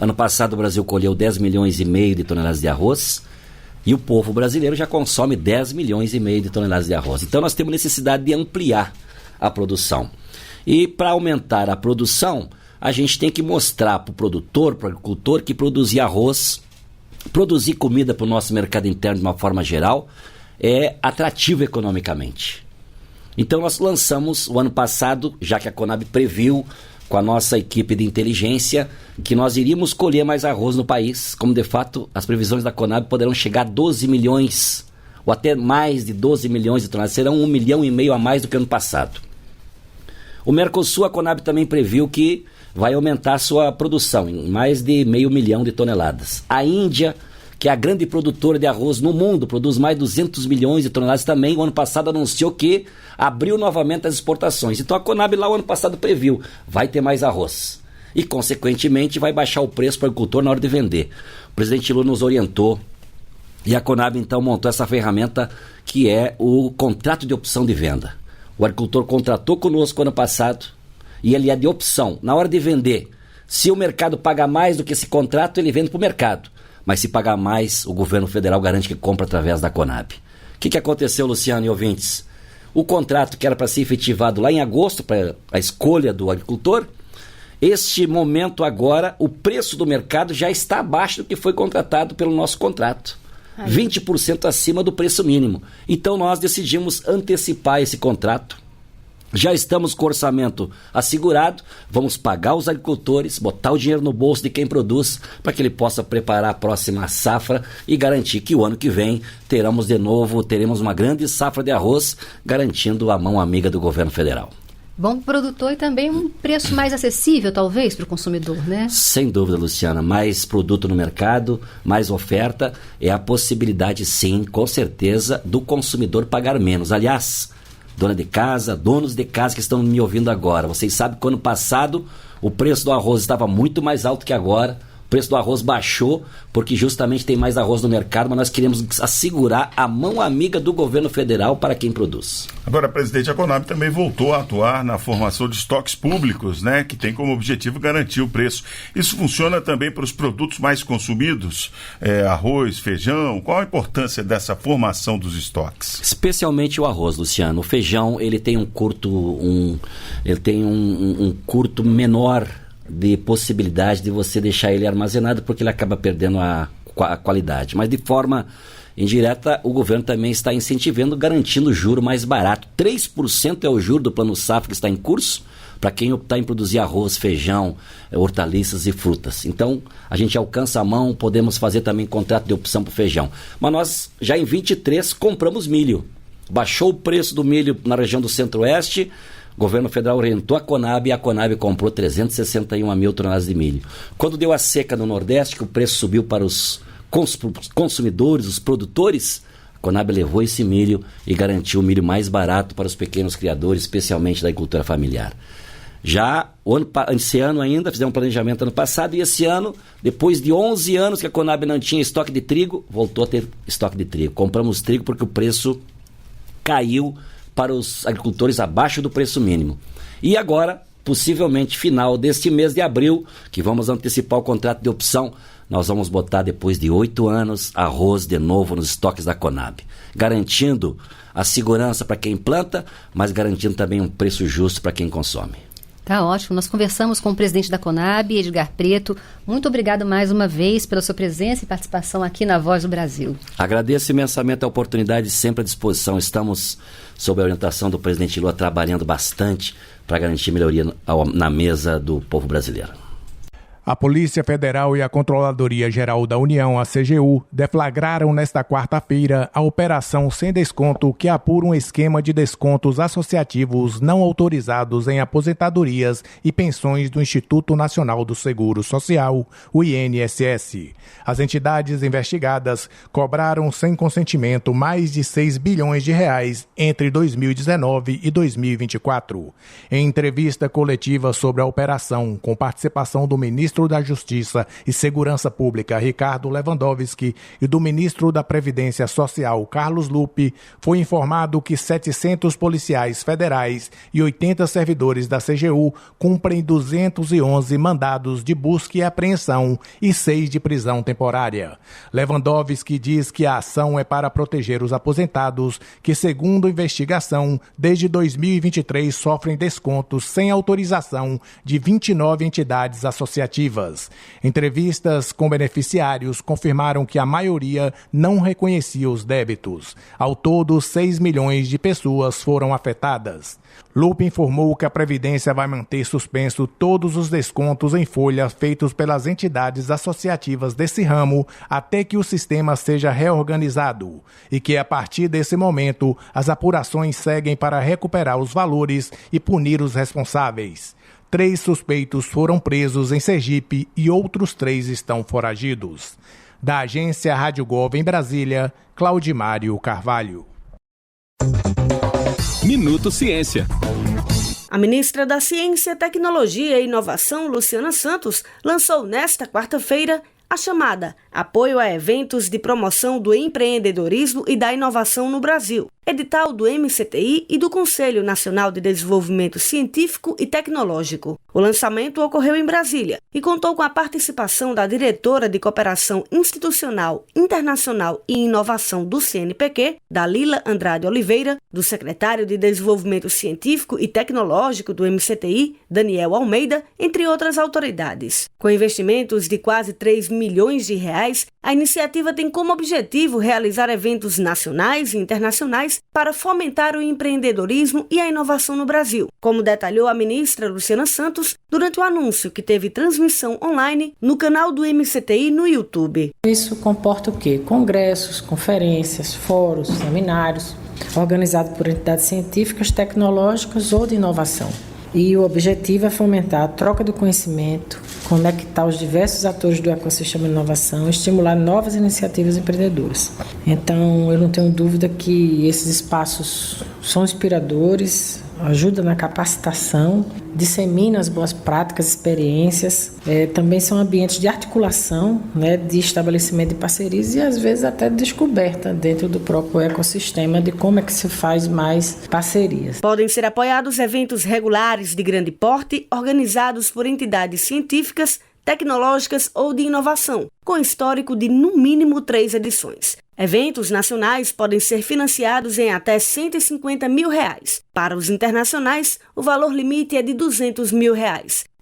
Ano passado o Brasil colheu 10 milhões e meio de toneladas de arroz e o povo brasileiro já consome 10 milhões e meio de toneladas de arroz. Então nós temos necessidade de ampliar a produção. E para aumentar a produção, a gente tem que mostrar para o produtor, para o agricultor, que produzir arroz, produzir comida para o nosso mercado interno de uma forma geral, é atrativo economicamente. Então nós lançamos o ano passado, já que a Conab previu com a nossa equipe de inteligência que nós iríamos colher mais arroz no país, como de fato as previsões da Conab poderão chegar a 12 milhões ou até mais de 12 milhões de toneladas, serão 1,5 milhão a mais do que ano passado. O Mercosul, a Conab também previu que vai aumentar sua produção em mais de 500 mil de toneladas. A Índia, que é a grande produtora de arroz no mundo, produz mais de 200 milhões de toneladas também. O ano passado anunciou que abriu novamente as exportações. Então a Conab lá o ano passado previu, vai ter mais arroz. E consequentemente vai baixar o preço para o agricultor na hora de vender. O presidente Lula nos orientou e a Conab então montou essa ferramenta que é o contrato de opção de venda. O agricultor contratou conosco ano passado e ele é de opção. Na hora de vender, se o mercado paga mais do que esse contrato, ele vende para o mercado. Mas se pagar mais, o governo federal garante que compra através da Conab. O que aconteceu, Luciano e ouvintes? O contrato que era para ser efetivado lá em agosto, para a escolha do agricultor, este momento agora, o preço do mercado já está abaixo do que foi contratado pelo nosso contrato. 20% acima do preço mínimo. Então nós decidimos antecipar esse contrato. Já estamos com o orçamento assegurado, vamos pagar os agricultores, botar o dinheiro no bolso de quem produz, para que ele possa preparar a próxima safra e garantir que o ano que vem teremos uma grande safra de arroz, garantindo a mão amiga do governo federal. Bom para o produtor e também um preço mais acessível, talvez, para o consumidor, né? Sem dúvida, Luciana. Mais produto no mercado, mais oferta, é a possibilidade, sim, com certeza, do consumidor pagar menos. Aliás, dona de casa, donos de casa que estão me ouvindo agora, vocês sabem que ano passado o preço do arroz estava muito mais alto que agora, preço do arroz baixou porque justamente tem mais arroz no mercado, mas nós queremos assegurar a mão amiga do governo federal para quem produz. Agora, presidente, a Conab também voltou a atuar na formação de estoques públicos, né, que tem como objetivo garantir o preço. Isso funciona também para os produtos mais consumidos, arroz, feijão. Qual a importância dessa formação dos estoques? Especialmente o arroz, Luciano. O feijão, ele tem um curto menor de possibilidade de você deixar ele armazenado, porque ele acaba perdendo a qualidade. Mas de forma indireta, o governo também está incentivando, garantindo o juro mais barato. 3% é o juro do Plano Safra que está em curso, para quem optar em produzir arroz, feijão, hortaliças e frutas. Então, a gente alcança a mão, podemos fazer também contrato de opção para o feijão. Mas nós, já em 23, compramos milho. Baixou o preço do milho na região do Centro-Oeste, o governo federal orientou a Conab e a Conab comprou 361 mil toneladas de milho. Quando deu a seca no Nordeste, que o preço subiu para os consumidores, os produtores, a Conab levou esse milho e garantiu o milho mais barato para os pequenos criadores, especialmente da agricultura familiar. Já esse ano ainda, fizemos um planejamento ano passado, e esse ano, depois de 11 anos que a Conab não tinha estoque de trigo, voltou a ter estoque de trigo. Compramos trigo porque o preço caiu para os agricultores abaixo do preço mínimo. E agora, possivelmente final deste mês de abril, que vamos antecipar o contrato de opção, nós vamos botar, depois de 8 anos, arroz de novo nos estoques da Conab, garantindo a segurança para quem planta, mas garantindo também um preço justo para quem consome. Tá ótimo. Nós conversamos com o presidente da Conab, Edgar Preto. Muito obrigado mais uma vez pela sua presença e participação aqui na Voz do Brasil. Agradeço imensamente a oportunidade, sempre à disposição. Estamos, sob a orientação do presidente Lula, trabalhando bastante para garantir melhoria na mesa do povo brasileiro. A Polícia Federal e a Controladoria Geral da União, a CGU, deflagraram nesta quarta-feira a Operação Sem Desconto, que apura um esquema de descontos associativos não autorizados em aposentadorias e pensões do Instituto Nacional do Seguro Social, o INSS. As entidades investigadas cobraram sem consentimento mais de 6 bilhões de reais entre 2019 e 2024. Em entrevista coletiva sobre a operação, com participação do ministro da Justiça e Segurança Pública, Ricardo Lewandowski, e do ministro da Previdência Social, Carlos Lupe, foi informado que 700 policiais federais e 80 servidores da CGU cumprem 211 mandados de busca e apreensão e 6 de prisão temporária. Lewandowski diz que a ação é para proteger os aposentados que, segundo investigação, desde 2023 sofrem descontos sem autorização de 29 entidades associativas. Entrevistas com beneficiários confirmaram que a maioria não reconhecia os débitos. Ao todo, 6 milhões de pessoas foram afetadas. Lupe informou que a Previdência vai manter suspenso todos os descontos em folha feitos pelas entidades associativas desse ramo até que o sistema seja reorganizado e que, a partir desse momento, as apurações seguem para recuperar os valores e punir os responsáveis. 3 suspeitos foram presos em Sergipe e outros 3 estão foragidos. Da agência Rádio Gov em Brasília, Claudimário Carvalho. Minuto Ciência. A ministra da Ciência, Tecnologia e Inovação, Luciana Santos, lançou nesta quarta-feira a chamada Apoio a Eventos de Promoção do Empreendedorismo e da Inovação no Brasil, edital do MCTI e do Conselho Nacional de Desenvolvimento Científico e Tecnológico. O lançamento ocorreu em Brasília e contou com a participação da diretora de Cooperação Institucional, Internacional e Inovação do CNPq, Dalila Andrade Oliveira, do secretário de Desenvolvimento Científico e Tecnológico do MCTI, Daniel Almeida, entre outras autoridades. Com investimentos de quase 3 milhões de reais, a iniciativa tem como objetivo realizar eventos nacionais e internacionais para fomentar o empreendedorismo e a inovação no Brasil, como detalhou a ministra Luciana Santos durante o anúncio que teve transmissão online no canal do MCTI no YouTube. Isso comporta o quê? Congressos, conferências, fóruns, seminários, organizados por entidades científicas, tecnológicas ou de inovação. E o objetivo é fomentar a troca do conhecimento, conectar os diversos atores do ecossistema de inovação e estimular novas iniciativas empreendedoras. Então, eu não tenho dúvida que esses espaços são inspiradores, ajuda na capacitação, dissemina as boas práticas, experiências, também são ambientes de articulação, né, de estabelecimento de parcerias e às vezes até de descoberta dentro do próprio ecossistema de como é que se faz mais parcerias. Podem ser apoiados eventos regulares de grande porte, organizados por entidades científicas, tecnológicas ou de inovação, com histórico de no mínimo 3 edições. Eventos nacionais podem ser financiados em até R$150 mil. Para os internacionais, o valor limite é de R$200 mil.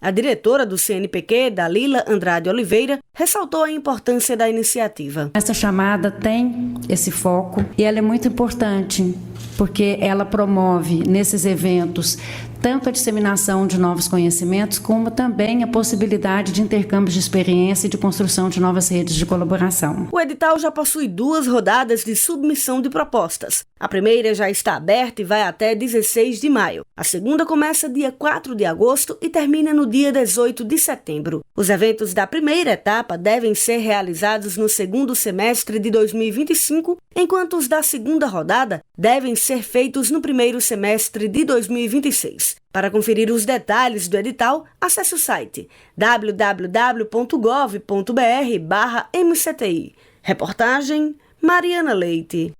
A diretora do CNPq, Dalila Andrade Oliveira, ressaltou a importância da iniciativa. Essa chamada tem esse foco e ela é muito importante, porque ela promove nesses eventos tanto a disseminação de novos conhecimentos, como também a possibilidade de intercâmbio de experiência e de construção de novas redes de colaboração. O edital já possui 2 rodadas de submissão de propostas. A primeira já está aberta e vai até 16 de maio. A segunda começa dia 4 de agosto e termina no dia 18 de setembro. Os eventos da primeira etapa devem ser realizados no segundo semestre de 2025, enquanto os da segunda rodada devem ser feitos no primeiro semestre de 2026. Para conferir os detalhes do edital, acesse o site www.gov.br/MCTI. Reportagem Mariana Leite.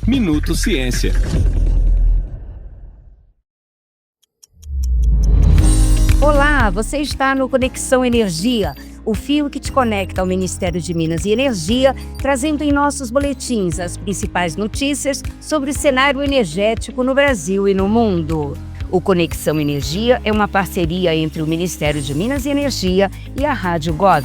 Minuto Ciência. Olá, você está no Conexão Energia, o fio que te conecta ao Ministério de Minas e Energia, trazendo em nossos boletins as principais notícias sobre o cenário energético no Brasil e no mundo. O Conexão Energia é uma parceria entre o Ministério de Minas e Energia e a Rádio Gov.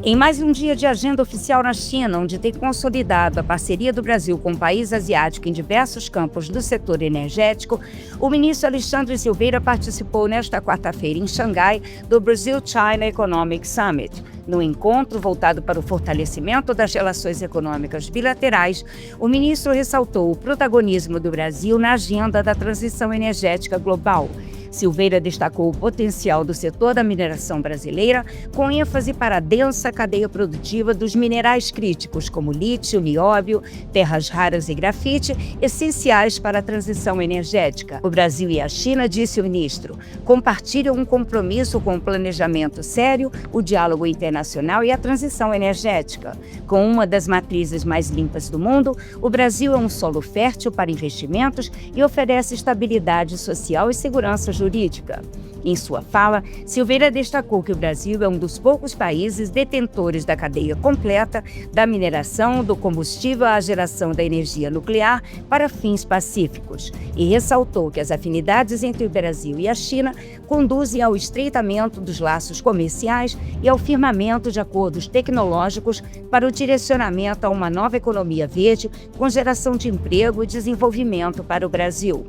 Em mais um dia de agenda oficial na China, onde tem consolidado a parceria do Brasil com o país asiático em diversos campos do setor energético, o ministro Alexandre Silveira participou nesta quarta-feira em Xangai do Brazil-China Economic Summit. No encontro voltado para o fortalecimento das relações econômicas bilaterais, o ministro ressaltou o protagonismo do Brasil na agenda da transição energética global. Silveira destacou o potencial do setor da mineração brasileira, com ênfase para a densa cadeia produtiva dos minerais críticos, como lítio, nióbio, terras raras e grafite, essenciais para a transição energética. O Brasil e a China, disse o ministro, compartilham um compromisso com o planejamento sério, o diálogo internacional e a transição energética. Com uma das matrizes mais limpas do mundo, o Brasil é um solo fértil para investimentos e oferece estabilidade social e segurança jurídica. Em sua fala, Silveira destacou que o Brasil é um dos poucos países detentores da cadeia completa da mineração, do combustível à geração da energia nuclear para fins pacíficos e ressaltou que as afinidades entre o Brasil e a China conduzem ao estreitamento dos laços comerciais e ao firmamento de acordos tecnológicos para o direcionamento a uma nova economia verde com geração de emprego e desenvolvimento para o Brasil.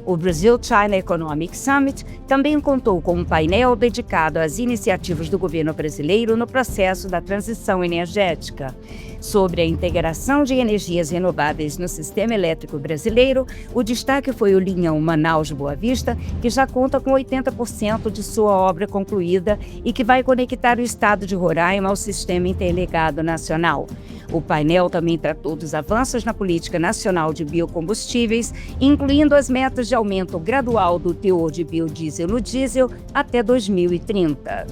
O Brazil-China Economic Summit também contou com um painel dedicado às iniciativas do governo brasileiro no processo da transição energética. Sobre a integração de energias renováveis no sistema elétrico brasileiro, o destaque foi o linhão Manaus-Boa Vista, que já conta com 80% de sua obra concluída e que vai conectar o estado de Roraima ao sistema interligado nacional. O painel também tratou dos avanços na política nacional de biocombustíveis, incluindo as metas de aumento gradual do teor de biodiesel no diesel até 2030.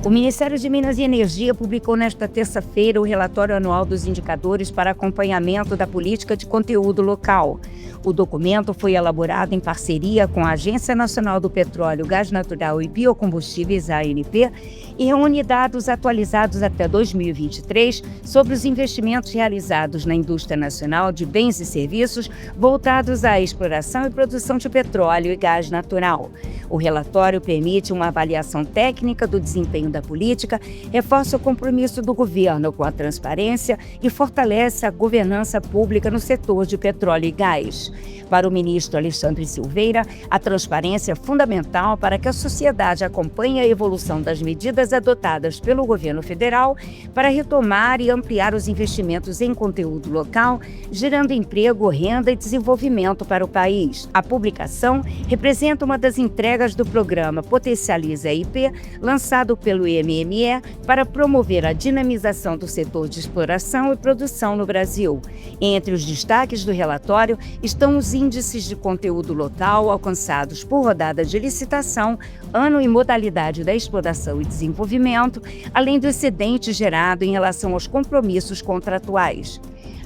O Ministério de Minas e Energia publicou nesta terça-feira o relatório anual dos indicadores para acompanhamento da política de conteúdo local. O documento foi elaborado em parceria com a Agência Nacional do Petróleo, Gás Natural e Biocombustíveis, ANP, e reúne dados atualizados até 2023 sobre os investimentos realizados na indústria nacional de bens e serviços voltados à exploração e produção de petróleo e gás natural. O relatório permite uma avaliação técnica do desempenho da política, reforça o compromisso do governo com a transparência e fortalece a governança pública no setor de petróleo e gás. Para o ministro Alexandre Silveira, a transparência é fundamental para que a sociedade acompanhe a evolução das medidas adotadas pelo governo federal para retomar e ampliar os investimentos em conteúdo local, gerando emprego, renda e desenvolvimento para o país. A publicação representa uma das entregas do programa Potencializa IP, lançado pelo pelo MME para promover a dinamização do setor de exploração e produção no Brasil. Entre os destaques do relatório estão os índices de conteúdo local alcançados por rodada de licitação, ano e modalidade da exploração e desenvolvimento, além do excedente gerado em relação aos compromissos contratuais.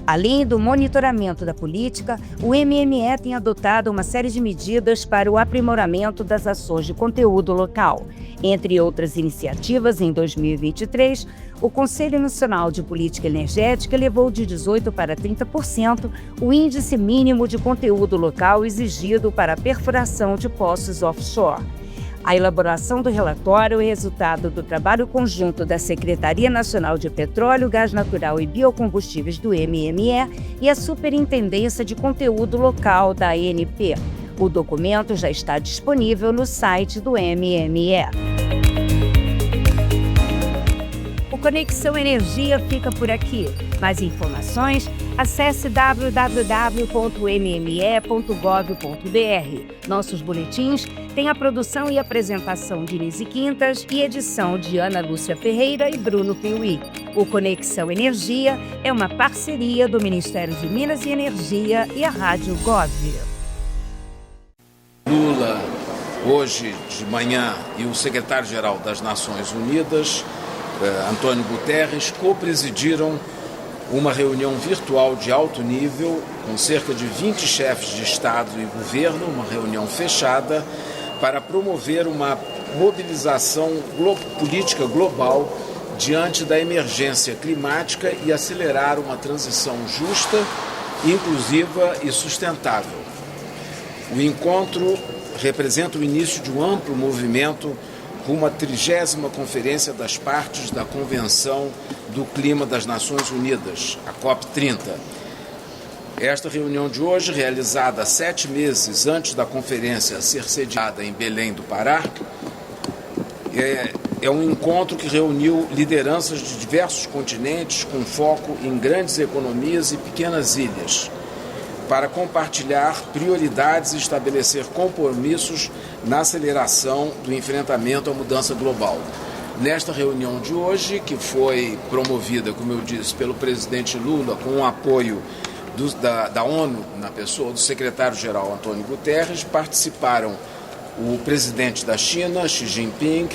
Além do monitoramento da política, o MME tem adotado uma série de medidas para o aprimoramento das ações de conteúdo local. Entre outras iniciativas, em 2023, o Conselho Nacional de Política Energética elevou de 18% para 30% o índice mínimo de conteúdo local exigido para a perfuração de poços offshore. A elaboração do relatório é resultado do trabalho conjunto da Secretaria Nacional de Petróleo, Gás Natural e Biocombustíveis do MME e a Superintendência de Conteúdo Local da ANP. O documento já está disponível no site do MME. O Conexão Energia fica por aqui. Mais informações, acesse www.mme.gov.br. Nossos boletins têm a produção e apresentação de Nise Quintas e edição de Ana Lúcia Ferreira e Bruno Piuí. O Conexão Energia é uma parceria do Ministério de Minas e Energia e a Rádio Gov. Lula, hoje de manhã, e o secretário-geral das Nações Unidas, Antônio Guterres, co-presidiram uma reunião virtual de alto nível com cerca de 20 chefes de Estado e governo, uma reunião fechada, para promover uma mobilização política global diante da emergência climática e acelerar uma transição justa, inclusiva e sustentável. O encontro representa o início de um amplo movimento rumo à 30ª Conferência das Partes da Convenção do Clima das Nações Unidas, a COP30. Esta reunião de hoje, realizada 7 meses antes da conferência ser sediada em Belém do Pará, é um encontro que reuniu lideranças de diversos continentes com foco em grandes economias e pequenas ilhas, para compartilhar prioridades e estabelecer compromissos na aceleração do enfrentamento à mudança global. Nesta reunião de hoje, que foi promovida, como eu disse, pelo presidente Lula, com o apoio da ONU, na pessoa do secretário-geral Antônio Guterres, participaram o presidente da China, Xi Jinping,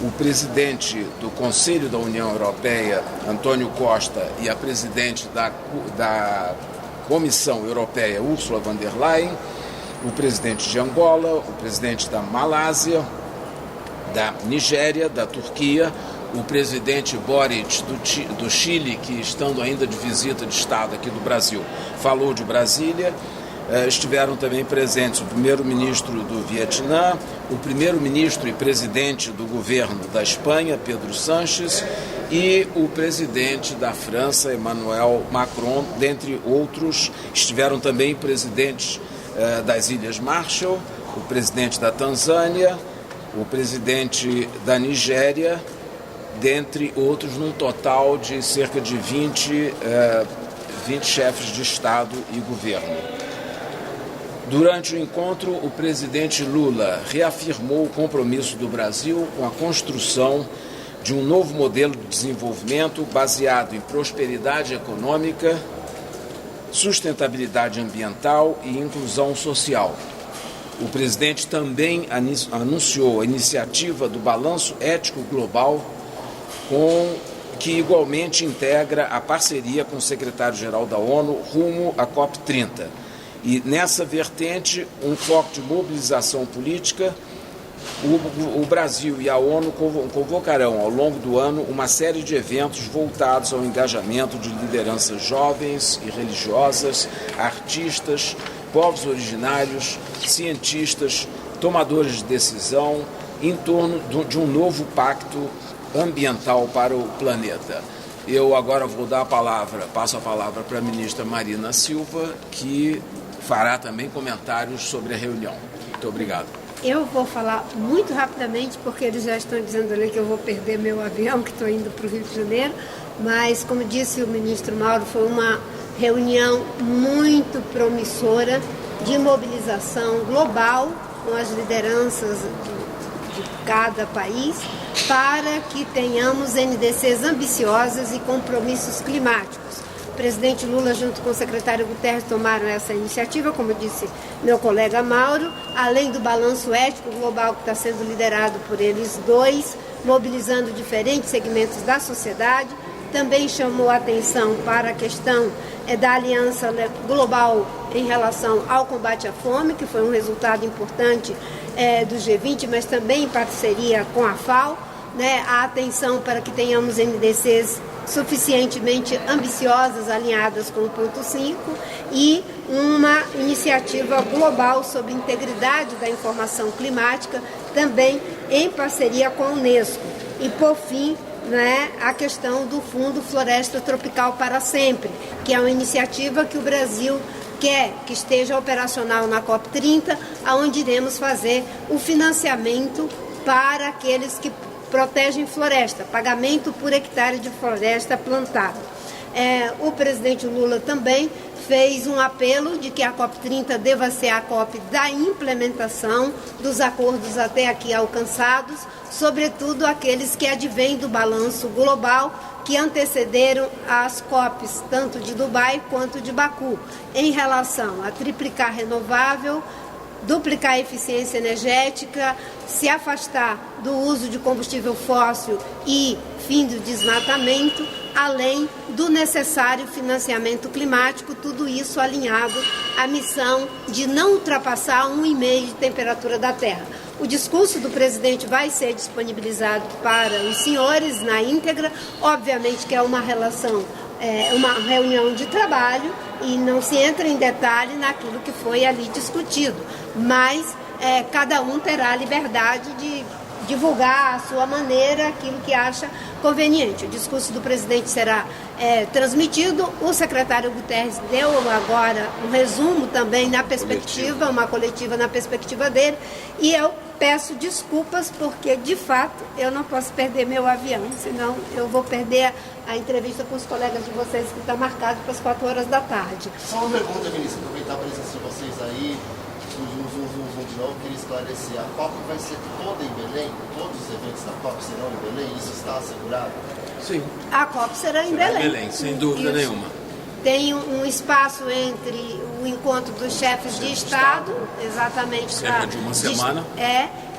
o presidente do Conselho da União Europeia, Antônio Costa, e a presidente da Comissão Europeia, Ursula von der Leyen, o presidente de Angola, o presidente da Malásia, da Nigéria, da Turquia, o presidente Boric do Chile, que estando ainda de visita de Estado aqui do Brasil, falou de Brasília. Estiveram também presentes o primeiro-ministro do Vietnã, o primeiro-ministro e presidente do governo da Espanha, Pedro Sánchez, e o presidente da França, Emmanuel Macron, dentre outros. Estiveram também presidentes das Ilhas Marshall, o presidente da Tanzânia, o presidente da Nigéria, dentre outros, num total de cerca de 20 chefes de Estado e governo. Durante o encontro, o presidente Lula reafirmou o compromisso do Brasil com a construção de um novo modelo de desenvolvimento baseado em prosperidade econômica, sustentabilidade ambiental e inclusão social. O presidente também anunciou a iniciativa do Balanço Ético Global, que igualmente integra a parceria com o secretário-geral da ONU rumo à COP30. E nessa vertente, um foco de mobilização política, o Brasil e a ONU convocarão ao longo do ano uma série de eventos voltados ao engajamento de lideranças jovens e religiosas, artistas, povos originários, cientistas, tomadores de decisão, em torno de um novo pacto ambiental para o planeta. Eu agora passo a palavra para a ministra Marina Silva, que fará também comentários sobre a reunião. Muito obrigado. Eu vou falar muito rapidamente, porque eles já estão dizendo ali que eu vou perder meu avião, que estou indo para o Rio de Janeiro, mas, como disse o ministro Mauro, foi uma reunião muito promissora de mobilização global com as lideranças de cada país para que tenhamos NDCs ambiciosas e compromissos climáticos. O presidente Lula, junto com o secretário Guterres, tomaram essa iniciativa, como disse meu colega Mauro, além do balanço ético global que está sendo liderado por eles dois, mobilizando diferentes segmentos da sociedade. Também chamou a atenção para a questão da aliança global em relação ao combate à fome, que foi um resultado importante do G20, mas também em parceria com a FAO, né? A atenção para que tenhamos NDCs suficientemente ambiciosas, alinhadas com o ponto 5, e uma iniciativa global sobre integridade da informação climática, também em parceria com a Unesco. E, por fim, né, a questão do Fundo Floresta Tropical para Sempre, que é uma iniciativa que o Brasil quer que esteja operacional na COP30, onde iremos fazer o financiamento para aqueles que protegem floresta, pagamento por hectare de floresta plantada. O presidente Lula também fez um apelo de que a COP30 deva ser a COP da implementação dos acordos até aqui alcançados, sobretudo aqueles que advêm do balanço global que antecederam as COPs, tanto de Dubai quanto de Baku, em relação a triplicar renovável, duplicar a eficiência energética, se afastar do uso de combustível fóssil e fim do desmatamento, além do necessário financiamento climático, tudo isso alinhado à missão de não ultrapassar 1,5 de temperatura da Terra. O discurso do presidente vai ser disponibilizado para os senhores na íntegra, obviamente que é uma relação, uma reunião de trabalho e não se entra em detalhe naquilo que foi ali discutido, mas cada um terá a liberdade de divulgar à sua maneira aquilo que acha conveniente. O discurso do presidente será transmitido. O secretário Guterres deu agora um resumo também na perspectiva, uma coletiva na perspectiva dele, e eu peço desculpas porque, de fato, eu não posso perder meu avião, senão eu vou perder a entrevista com os colegas de vocês que está marcado para as 4 horas da tarde. Só uma pergunta, ministra, aproveitar a presença de vocês aí, de novo, queria esclarecer, a COP vai ser toda em Belém? Todos os eventos da COP serão em Belém? Isso está assegurado? Sim. A COP será em Belém. Sem dúvida nenhuma. Tem um espaço entre o encontro dos chefes de Estado, exatamente. Cerca de uma semana.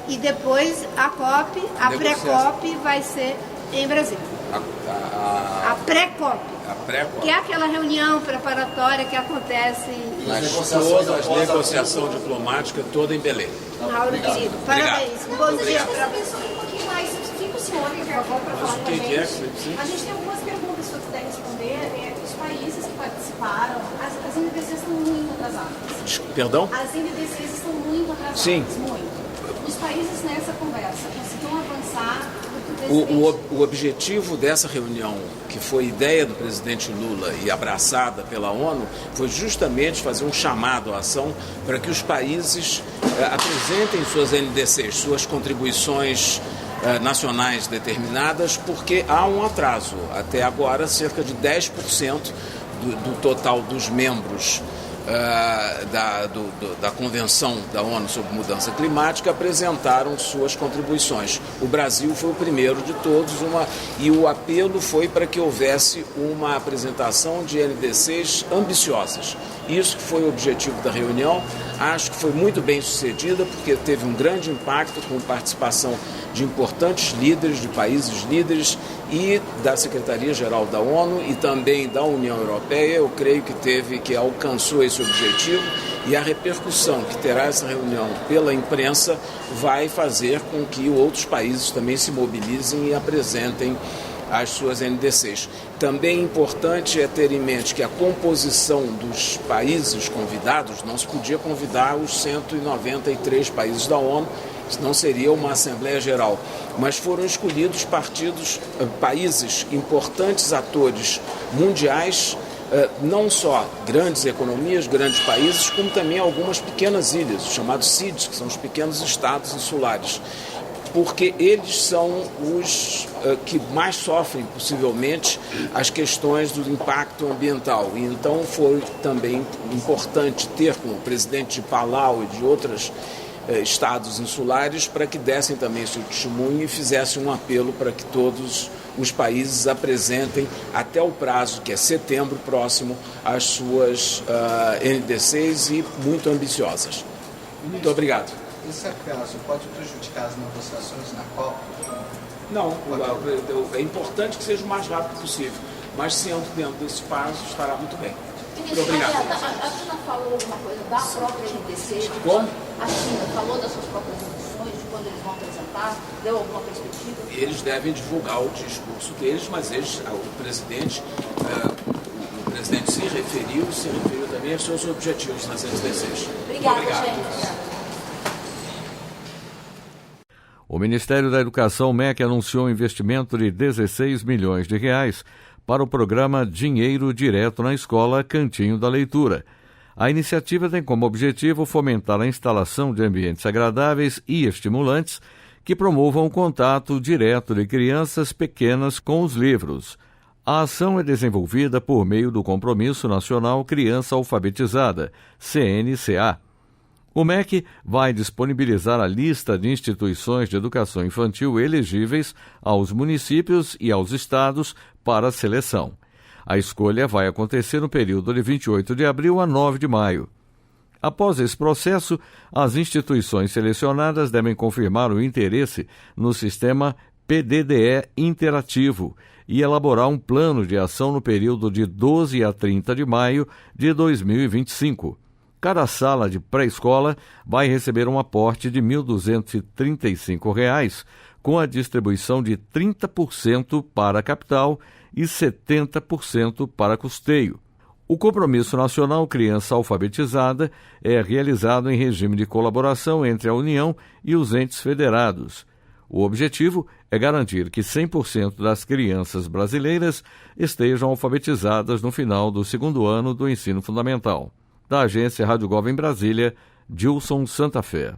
E depois a COP, a pré-COP vai ser em Brasília. A pré-COP. Que é aquela reunião preparatória que acontece... Toda a negociação diplomática toda em Belém. Mauro, querido, parabéns. Bom dia para você. Um pouquinho mais, fica o senhor, por favor, para falar com a gente. A gente tem algumas perguntas que o senhor puder responder. Os países que participaram, as NDCs estão muito atrasadas. Perdão? As NDCs estão muito atrasadas. Sim. Muito. Os países nessa conversa conseguiram avançar... O objetivo dessa reunião, que foi ideia do presidente Lula e abraçada pela ONU, foi justamente fazer um chamado à ação para que os países apresentem suas NDCs, suas contribuições nacionais determinadas, porque há um atraso. Até agora, cerca de 10% do total dos membros da Convenção da ONU sobre Mudança Climática apresentaram suas contribuições. O Brasil foi o primeiro de todos, e o apelo foi para que houvesse uma apresentação de NDCs ambiciosas. Isso que foi o objetivo da reunião. Acho que foi muito bem sucedida, porque teve um grande impacto com participação de importantes líderes, de países líderes e da Secretaria-Geral da ONU e também da União Europeia. Eu creio que alcançou esse objetivo, e a repercussão que terá essa reunião pela imprensa vai fazer com que outros países também se mobilizem e apresentem as suas NDCs. Também importante é ter em mente que a composição dos países convidados, não se podia convidar os 193 países da ONU, senão seria uma Assembleia Geral. Mas foram escolhidos países importantes atores mundiais, não só grandes economias, grandes países, como também algumas pequenas ilhas, os chamados CIDs, que são os pequenos estados insulares, porque eles são os que mais sofrem, possivelmente, as questões do impacto ambiental. E então foi também importante ter, com o presidente de Palau e de outras estados insulares para que dessem também seu testemunho e fizessem um apelo para que todos os países apresentem até o prazo, que é setembro próximo, as suas NDCs e muito ambiciosas. Muito obrigado. Esse atraso pode prejudicar as negociações na COP? Não, é importante que seja o mais rápido possível, mas sendo dentro desse prazo estará muito bem. Muito obrigado. A China falou alguma coisa da própria NDC? Como? A China falou das suas próprias intenções, de quando eles vão apresentar? Deu alguma perspectiva? Eles devem divulgar o discurso deles, mas o presidente se referiu também aos seus objetivos nas NDCs. Obrigada, gente. O Ministério da Educação, MEC, anunciou um investimento de R$16 milhões para o programa Dinheiro Direto na Escola Cantinho da Leitura. A iniciativa tem como objetivo fomentar a instalação de ambientes agradáveis e estimulantes que promovam o contato direto de crianças pequenas com os livros. A ação é desenvolvida por meio do Compromisso Nacional Criança Alfabetizada, CNCA. O MEC vai disponibilizar a lista de instituições de educação infantil elegíveis aos municípios e aos estados para a seleção. A escolha vai acontecer no período de 28 de abril a 9 de maio. Após esse processo, as instituições selecionadas devem confirmar o interesse no sistema PDDE interativo e elaborar um plano de ação no período de 12 a 30 de maio de 2025. Cada sala de pré-escola vai receber um aporte de R$ 1.235, com a distribuição de 30% para capital e 70% para custeio. O Compromisso Nacional Criança Alfabetizada é realizado em regime de colaboração entre a União e os entes federados. O objetivo é garantir que 100% das crianças brasileiras estejam alfabetizadas no final do segundo ano do ensino fundamental. Da agência Rádio Gov em Brasília, Dilson Santa Fé.